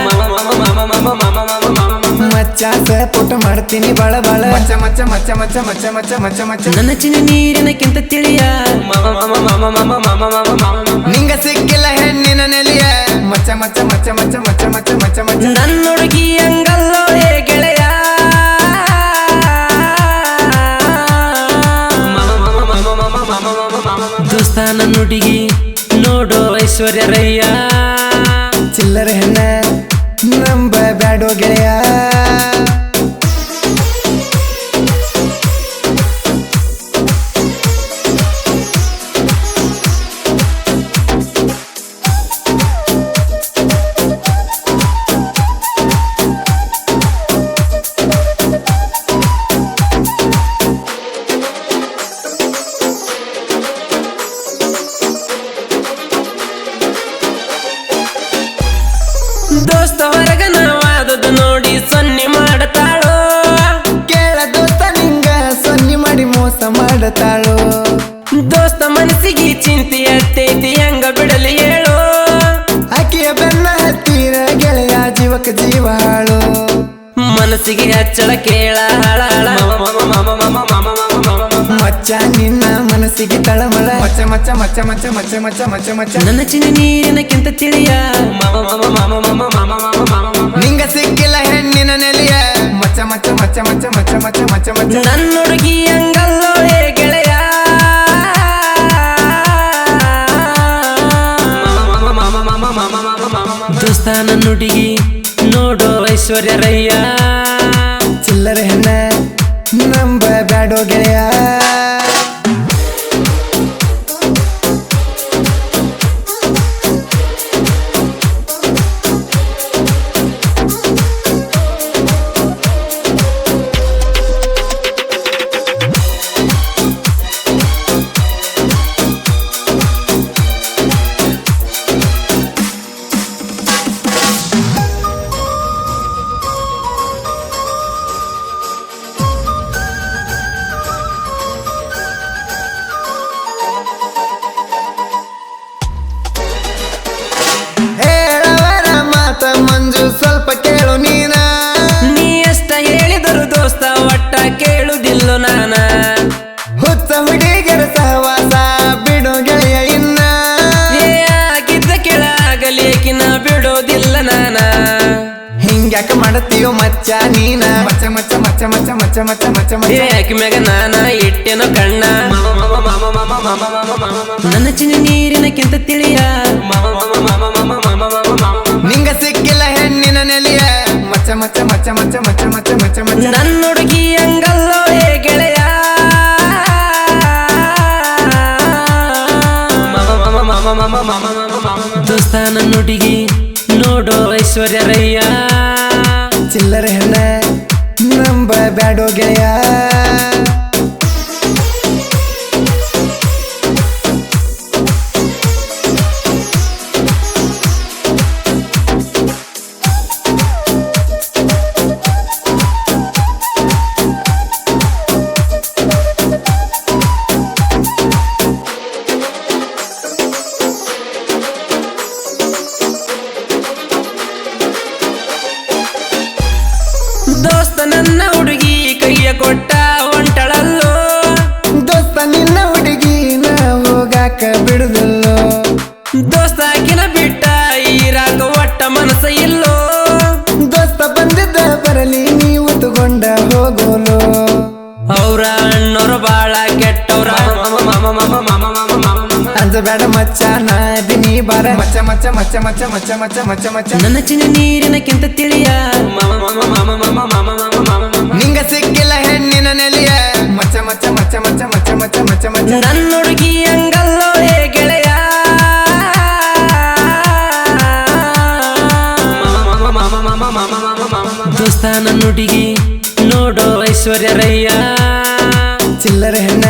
ಮಚ್ಚಾಸ ಪುಟ ಮಾಡ್ತೀನಿ ಬಾಳ ಬಾಳ ಮಚ್ಚ ಮಚ್ಚ ಮಚ್ಚ ಮಚ್ಚ ಮಚ್ಚ ಮಚ್ಚ ಮಚ್ಚ ಮಚ್ಚ ನನ್ನ ಚಿನ್ನ ನೀರಿನಕ್ಕಿಂತ ತಿಳಿಯ ನಿಂಗ ಸಿಕ್ಕಿಲ್ಲ ಹೆಣ್ಣಿನ ನೆಲೆಯ ಮಚ್ಚ ಮಚ್ಚ ಮಚ್ಚ ಮಚ್ಚ ಮಚ್ಚ ಮಚ್ಚ ಮಚ್ಚ ಮಚ್ಚ ನನ್ನ ಹುಡುಗಿ ಹಂಗಲ್ಲೋ ಏ ಗೆಳೆಯ ದೋಸ್ತಾನ ನುಡಿಗಿ ನೋಡೋ ಐಶ್ವರ್ಯ ರಯ್ಯ ಚಿಲ್ಲರೆ ಹೆಣ್ಣ ನಂಬ ಬ್ಯಾಡೋ ಗೆಳೆಯ ದೋಸ್ತ ಹೊರಗನವಾದದ್ದು ನೋಡಿ ಸೊನ್ನೆ ಮಾಡತಾಳೋ ಕೇಳ ದೋಸ್ತ ನಿಂಗ ಸೊನ್ನಿ ಮಾಡಿ ಮೋಸ ಮಾಡತಾಳು ದೋಸ್ತ ಮನಸ್ಸಿಗೆ ಚಿಂತೆ ಹತ್ತೈತಿ ಹೆಂಗ ಬಿಡಲಿ ಹೇಳು ಆಕೆಯ ಬೆನ್ನ ಹತ್ತಿರ ಗೆಳೆಯ ಜೀವಕ್ಕೆ ಜೀವ ಹಾಳು ಮನಸ್ಸಿಗೆ ಹಚ್ಚಳ ಕೇಳ ಹಳ ಮಚ್ಚ ನಿನ್ನ ಮನಸ್ಸಿಗೆ ತಳಮಳ ಮಚ್ಚ ಮಚ್ಚ ಮಚ್ಚ ಮಚ್ಚ ಮಚ್ಚ ಮಚ್ಚ ಮಚ್ಚ ಮಚ್ಚ ನನ್ನ ಚಿನ್ನ ನೀರಿನಕ್ಕಿಂತ ತಿಳಿಯ ನಿಂಗ ಸಿಕ್ಕಿಲ್ಲ ಹೆಣ್ಣಿನ ನೆಲೆಯ ಮಚ್ಚ ಮಚ್ಚ ಮಚ್ಚ ಮಚ್ಚ ಮಚ್ಚ ಮಚ್ಚ ಮಚ್ಚ ಮಚ್ಚ ನನ್ನ ಹುಡುಗಿ ಹಂಗಲ್ಲೋ ಹೇ ಗೆಳೆಯ ದೋಸ್ತ ನನ್ನ ಹುಡುಗಿ ನೋಡೋ ಐಶ್ವರ್ಯ ರಯ್ಯ ಚಿಲ್ಲರೆ ಹೆಣ್ಣ ನಂಬ ಬ್ಯಾಡೋ ಗೆಳೆಯ ಹೇಳವರ ಮಾತ ಮಂಜು ಸ್ವಲ್ಪ ಕೇಳು ನೀನ ನೀ ಎಷ್ಟ ಹೇಳಿದರು ದೋಸ್ತ ಒಟ್ಟ ಕೇಳುದಿಲ್ಲ ನಾನ ಹುಚ್ಚ ಹುಡುಗರ ಸಹವಾಸ ಬಿಡು ಗೆಳೆಯ ಇನ್ನ ಏ ಆಗಿದ್ದ ಕೆಳಗಲೇಕಿನ ಬಿಡೋದಿಲ್ಲ ನಾನ ಹಿಂಗ್ಯಾಕ ಮಾಡತ್ತೀಯೋ ಮಚ್ಚ ನೀನ ಮಚ್ಚ ಮಚ್ಚ ಮಚ್ಚ ಮಚ್ಚ ಮಚ್ಚ ಮಚ್ಚ ಮಚ್ಚ ಮಚ್ಚ ಯಾಕೆ ಮ್ಯಾಗ ನಾನ ಇಟ್ಟೆನೋ ಕಣ್ಣ ನನ್ನ ಚಿನ್ನ ನೀರಿನಕ್ಕಿಂತ ತಿಳಿಯ ನಿಂಗ ಸಿಕ್ಕಿಲ್ಲ ಹೆಣ್ಣಿನ ನೆಲೆಯ ಮಚ್ಚ ಮಚ್ಚ ಮಚ್ಚ ಮಚ್ಚ ಮಚ್ಚ ಮಚ್ಚ ಮಚ್ಚ ಮಚ್ಚ ನನ್ನ ಹುಡುಗಿ ಹಂಗಲ್ಲೋ ಹೇ ಗೆಳೆಯ ದೋಸ್ತ ನನ್ನ ಹುಡುಗಿ ನೋಡೋ ಐಶ್ವರ್ಯ ರಯ್ಯ ಚಿಲ್ಲರೆ ಹೆಣ್ಣ ನಂಬ ಬ್ಯಾಡೋ ಗೆಳೆಯ ದೋಸ್ತ ನನ್ನ ಹುಡುಗಿ ಕೈಯ ಕೊಟ್ಟ ಹೊಂಟಳಲ್ಲೋ ದೋಸ್ತ ನಿನ್ನ ಹುಡುಗಿ ನಾ ಹೋಗಾಕ ಬಿಡುದಿಲ್ಲೋ ದೋಸ್ತ ಆಕಿನ ಬಿಟ್ಟ ಈರಾಕ ಒಟ್ಟ ಮನಸ್ಸ ಇಲ್ಲೋ ದೋಸ್ತ ಬಂದಿದ್ದ ಬರಲಿ ನೀವು ತಗೊಂಡ ಹೋಗೋಲು ಅವ್ರ ಅಣ್ಣವ್ರ ಬಾಳ ಕೆಟ್ಟವ್ರ ಅಂಜಬೇಡ ಮಚ್ಚ ನಾದಿನಿ ಬಾರ ಮಚ್ಚ ಮಚ್ಚ ಮಚ್ಚ ಮಚ್ಚ ಮಚ್ಚ ಮಚ್ಚ ಮಚ್ಚ ಮಚ್ಚ ನನ್ನ ಚಿನ್ನ ನೀರಿನಕ್ಕಿಂತ ತಿಳಿಯ ನಿಂಗ ಸಿಕ್ಕಿಲ್ಲ ಹೆಣ್ಣಿನ ನೆಲೆಯ ಮಚ್ಚ ಮಚ್ಚ ಮಚ್ಚ ಮಚ್ಚ ಮಚ್ಚ ಮಚ್ಚ ಮಚ್ಚ ಮಚ್ಚ ನನ್ನ ಹುಡುಗಿ ಹಂಗಲ್ಲೋ ಹೇ ಗೆಳೆಯ ದೋಸ್ತ ನನ್ನ ಹುಡುಗಿ ನೋಡೋ ಐಶ್ವರ್ಯ ರಯ್ಯ ಚಿಲ್ಲರೆ ಹೆಣ್ಣ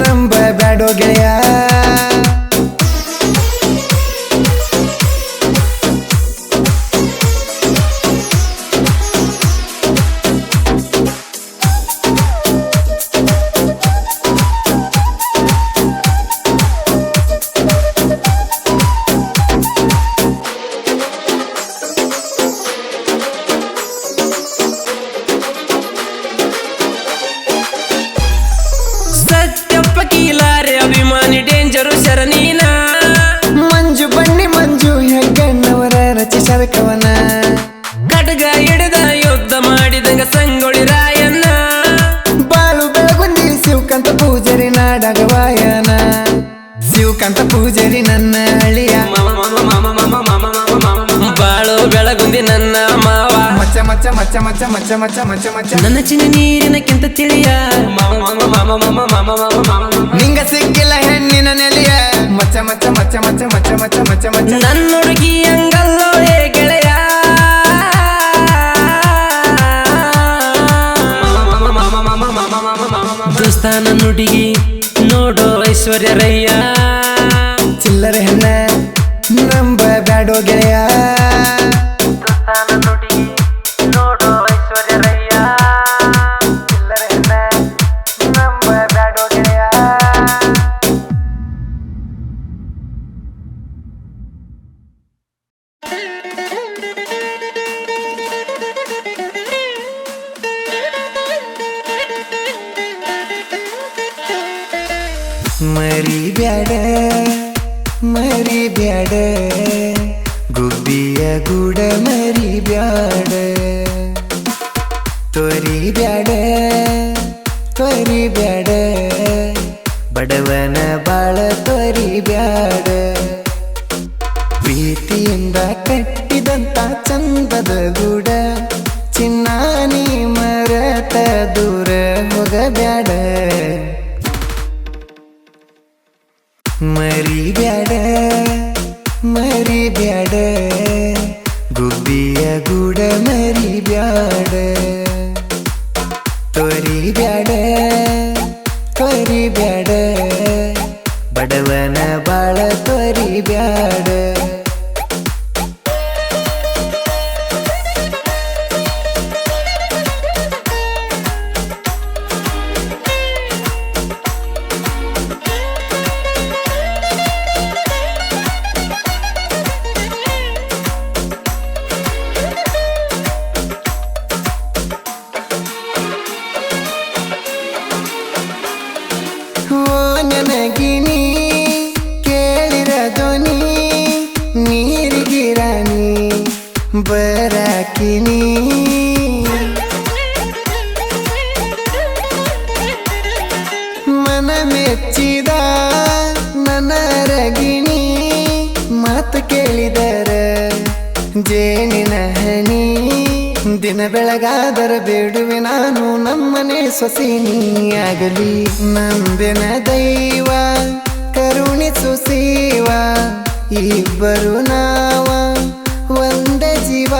ನಂಬ ಬ್ಯಾಡೋ ಗೆಳೆಯ ಸತ್ಯಪ್ಪ ಕೀಲಾರೆ ಅಭಿಮಾನಿ ಡೇಂಜರು ಶರಣೀನ ಮಂಜು ಬಣ್ಣಿ ಮಂಜು ಹೆಗ್ಗಣ್ಣವರ ರಚಿಸದ ಕವನ ಖಡ್ಗ ಹಿಡಿದ ಯುದ್ಧ ಮಾಡಿದಂಗ ಸಂಗೊಳ್ಳಿ ರಾಯಣ್ಣ ಬಾಳು ಬೆಳಗುಂದಿ ಶಿವಕಂತ ಪೂಜಾರಿ ನಾಡಗವಾಯನ ಶಿವಕಂತ ಪೂಜಾರಿ ನನ್ನ ಹಳಿಯ ಬಾಳು ಬೆಳಗುಂದಿ ನನ್ನ ಮಾವ ಮಚ್ಚ ಮಚ್ಚ ಮಚ್ಚ ಮಚ್ಚ ಮಚ್ಚ ಮಚ್ಚ ಮಚ್ಚ ಮಚ್ಚ ನನ್ನ ಚಿನ್ನ ನೀರಿನಕ್ಕಿಂತ ತಿಳಿಯ ನಿಂಗ ಸಿಕ್ಕಿಲ್ಲ ಹೆಣ್ಣಿನ ನೆಲೆಯ ಮಚ್ಚ ಮಚ್ಚ ಮಚ್ಚ ಮಚ್ಚ ಮಚ್ಚ ಮಚ್ಚ ಮಚ್ಚ ಮಚ್ಚ ನನ್ನ ಹುಡುಗಿ ಹಂಗಲ್ಲೋ ಹೇ ಗೆಳೆಯ ದೋಸ್ತ ನನ್ನ ಹುಡುಗಿ ನೋಡೋ ಐಶ್ವರ್ಯ ರಯ್ಯ ಚಿಲ್ಲರೆ ಹೆಣ್ಣ ನಂಬ ಬ್ಯಾಡೋ ಗೆಳೆಯ ಮರಿಬ್ಯಾಡ ಮರಿಬ್ಯಾಡ ಗುಬ್ಬಿಯ ಗೂಡ ಮರಿಬ್ಯಾಡ ತೊರಿಬ್ಯಾಡ ತೊರಿಬ್ಯಾಡ ಬಡವನ ಬಾಳ ತೊರಿಬ್ಯಾಡ ಪ್ರೀತಿಯಿಂದ ಕಟ್ಟಿದಂತ ಚಂದದ ಗೂಡ ಚಿನ್ನಾನಿ ಮರತ ದೂರ ಹೋಗಬ್ಯಾಡ ಮರಿಬ್ಯಾಡ ಮರಿಬ್ಯಾಡ ಗುಬ್ಬಿಯ ಗೂಡ ಮರಿಬ್ಯಾಡ ತೊರಿಬ್ಯಾಡ ತೊರಿಬ್ಯಾಡ ಬಡವನ ಬಾಳ ತೊರಿಬ್ಯಾಡ ನನಗಿನಿ ಕೇಳಿರ ಧ್ವನಿ ನೀರಿಗಿರಾನಿ ಬರಾಕಿನಿ ಮನ ಮೆಚ್ಚಿದ ನನ್ನ ರಗಿಣಿ ಮಾತು ಕೇಳಿದರ ಜೇನಿನ ಹನಿ ದಿನ ಬೆಳಗಾದರ ಬೇಡುವೆ ನಾನು ನಮ್ಮನೆ ಸೊಸಿನಿಯಾಗಲಿ ನಂಬಿನ ದೈವ ಕರುಣಿಸು ಸೇವ ಇಬ್ಬರು ನಾವ ಒಂದೇ ಜೀವ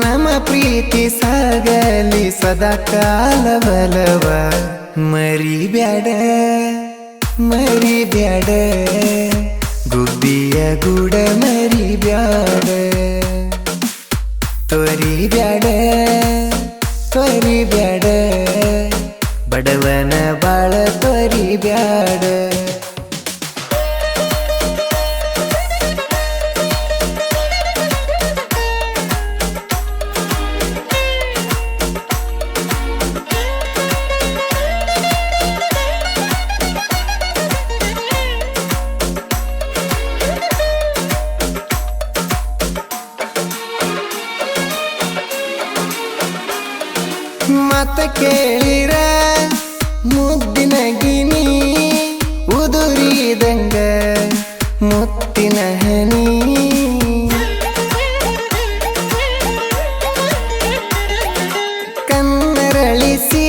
ನಮ್ಮ ಪ್ರೀತಿ ಸಾಗಲಿ ಸದಾ ಕಾಲವಲವ ಮರಿಬ್ಯಾಡ ಮರಿಬ್ಯಾಡ ಗುಬ್ಬಿಯ ಗೂಡ ಮರಿಬ್ಯಾಡ ತೊರಿಬ್ಯಾಡ ತೊರಿಬ್ಯಾಡ ಬಡವನ ಬಾಳ ತೊರಿಬ್ಯಾಡ ಮತ ಕೇಳಿರ ಮುದ್ದಿನ ಗಿನಿ ಉದುರಿದಂಗ ಮುತ್ತಿನ ಹನಿ ಕನ್ನರಳಿಸಿ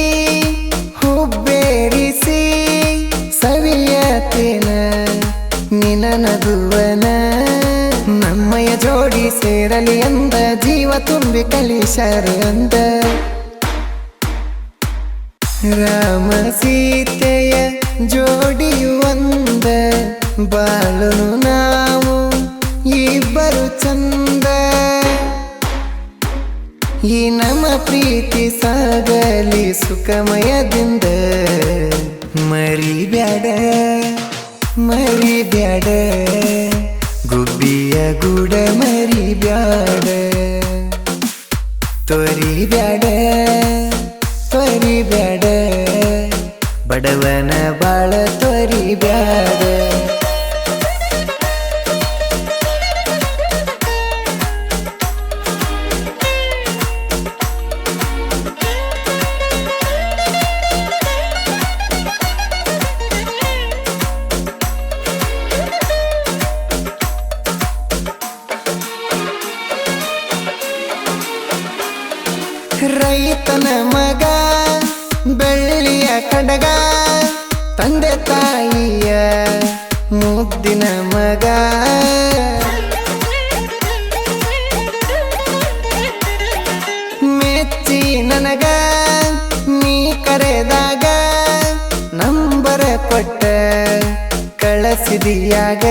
ಹುಬ್ಬೇರಿಸಿ ಸವಿಯತೇನ ನಿನ ನಗುವನ ನಮ್ಮಯ ಜೋಡಿ ಸೇರಲಿ ಅಂದ ಜೀವ ತುಂಬಿ ಕಳಿಸರ ಅಂದ ರಾಮ ಸೀತೆಯ ಜೋಡಿಯು ಒಂದ ಬಾಳನು ನಾವು ಇಬ್ಬರು ಚಂದ ಈ ನಮ್ಮ ಪ್ರೀತಿ ಸಾಗಲಿ ಸುಖಮಯದಿಂದ ಮರಿಬ್ಯಾಡ ಮರಿಬ್ಯಾಡ ಗುಬ್ಬಿಯ ಗೂಡ ಮರಿಬ್ಯಾಡ ತೊರಿಬ್ಯಾಡ ತೊರಿಬ್ಯಾಡ ಬಡವನ ಬಾಳ ತೊರಿಬ್ಯಾಡ ರೈತನ ಮಗ ಬೆಳ್ಳಿಯ ಕಡಗ ತಂದೆ ತಾಯಿಯ ಮುದ್ದಿನ ಮಗ ಮೆಚ್ಚಿ ನನಗ ನೀ ಕರೆದಾಗ ನಂಬರ ಕೊಟ್ಟ ಕಳಸಿದಿಯಾಗ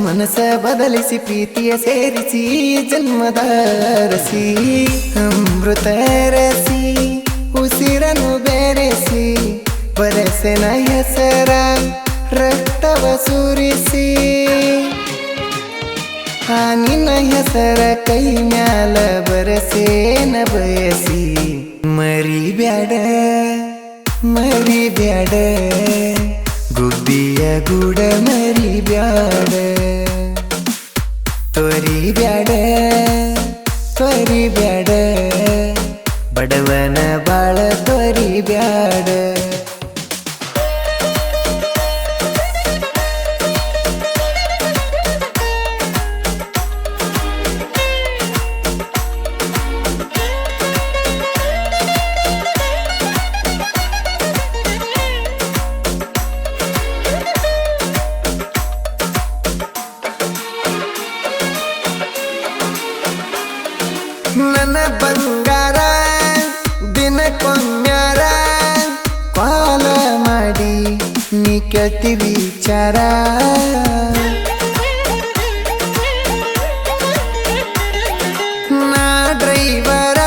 ಮನಸ ಬದಲಿಸಿ ಪ್ರೀತಿಯ ಸೇರಿಸಿ ಜನ್ಮದ ರಸಿ ಅಮೃತ ರಸಿ ಉಸಿರನ್ನು ಬೆರೆಸಿ ಬರಸೆನ ಹೆಸರ ರಕ್ತವ ಸುರಿಸಿ ಆ ನಿನ್ನ ಹೆಸರ ಕೈ ಮ್ಯಾಲ ಬರಸೇನ ಬಯಸಿ ಮರಿಬ್ಯಾಡ ಮರಿಬ್ಯಾಡ ಗುಬ್ಬಿಯ ಗೂಡ ಮರಿಬ್ಯಾಡ ತೊರಿಬ್ಯಾಡ ತೊರಿಬ್ಯಾಡ ಬಡವನ ಬಾಳ ತೊರಿಬ್ಯಾಡ ನನ್ನ ಬಂಗಾರ ದಿನಕ್ಕೊಮ್ಮ್ಯಾರ ಕಾಲ ಮಾಡಿ ನೀ ಕೇಳ್ತಿ ವಿಚಾರ ನಾ ಡ್ರೈವರ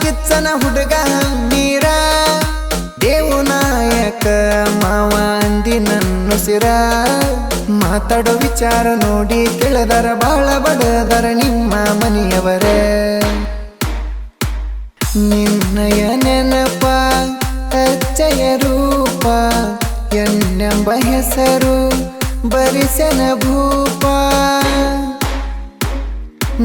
ಕಿಚ್ಚನ ಹುಡುಗ ನೀರ ದೇವು ನಾಯಕ ಮಾವ ಅಂದಿ ನನ್ನ ಸಿರ ಮಾತಾಡೋ ವಿಚಾರ ನೋಡಿ ತಿಳಿದರ ಬಾಳ ಬಡದರ ನಿಮ್ಮ ಮನೆಯವರ ನಿನ್ನಯ ನೆನಪ ಅಚ್ಚಯ ರೂಪ ಎನ್ನೆಂಬ ಹೆಸರು ಬರಿಸನ ಭೂಪ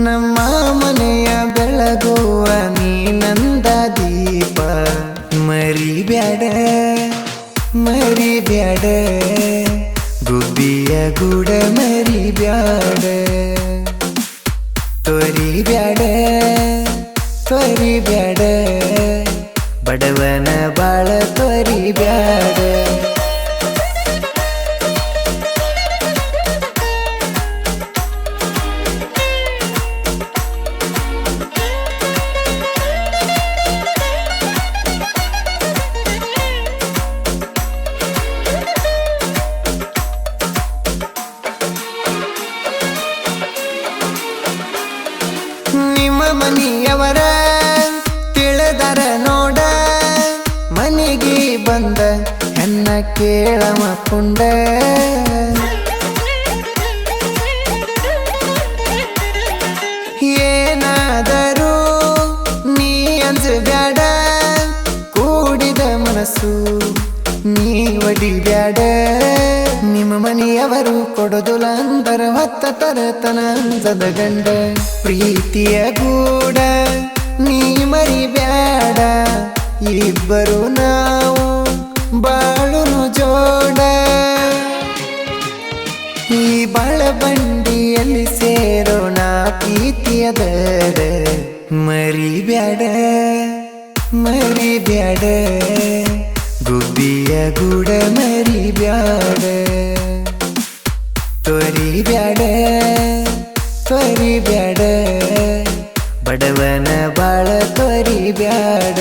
ನಮ್ಮ ಮನೆಯ ಬೆಳಗುವ ನೀನಂದ ದೀಪ ಮರಿಬ್ಯಾಡ ಮರಿಬ್ಯಾಡ ಗುಬ್ಬಿಯ ಗೂಡ ಮರಿಬ್ಯಾಡ ತೊರಿಬ್ಯಾಡ ತೊರಿಬ್ಯಾಡ ಬಡವನ ಬಾಳ ತೊರಿಬ್ಯಾಡ ನಿಮ್ಮ ಮನೆಯವರ ತಿಳಿದರ ನೋಡ ಮನೆಗೆ ಬಂದ ಹೆಣ್ಣ ಕೇಳಮ ಪುಂಡ ಏನಾದರೂ ನೀ ಅಂಜಬ್ಯಾಡ ಕೂಡಿದ ಮನಸ್ಸು ನೀ ಒಡಿಬ್ಯಾಡ ನಿಮ್ಮ ಮನೆಯವರು ಕೊಡೋದುಲ ಅಂದರ ಹೊತ್ತ ತರತನ ಅಂಜದ ಗಂಡ ಪ್ರೀತಿಯ ಗೂಡ ನೀ ಮರಿಬ್ಯಾಡ ಇಬ್ಬರು ನಾವು ಬಾಳುನು ಜೋಡ ಈ ಬಾಳ ಬಂಡಿಯಲ್ಲಿ ಸೇರೋಣ ಪ್ರೀತಿಯದರ ಮರಿಬ್ಯಾಡ ಮರಿಬ್ಯಾಡ ಗುಬ್ಬಿಯ ಗೂಡ ಮರಿಬ್ಯಾಡ ತೊರಿಬ್ಯಾಡ ತೊರಿಬ್ಯಾಡ ಬಡವನ ಬಾಳ ತೊರಿಬ್ಯಾಡ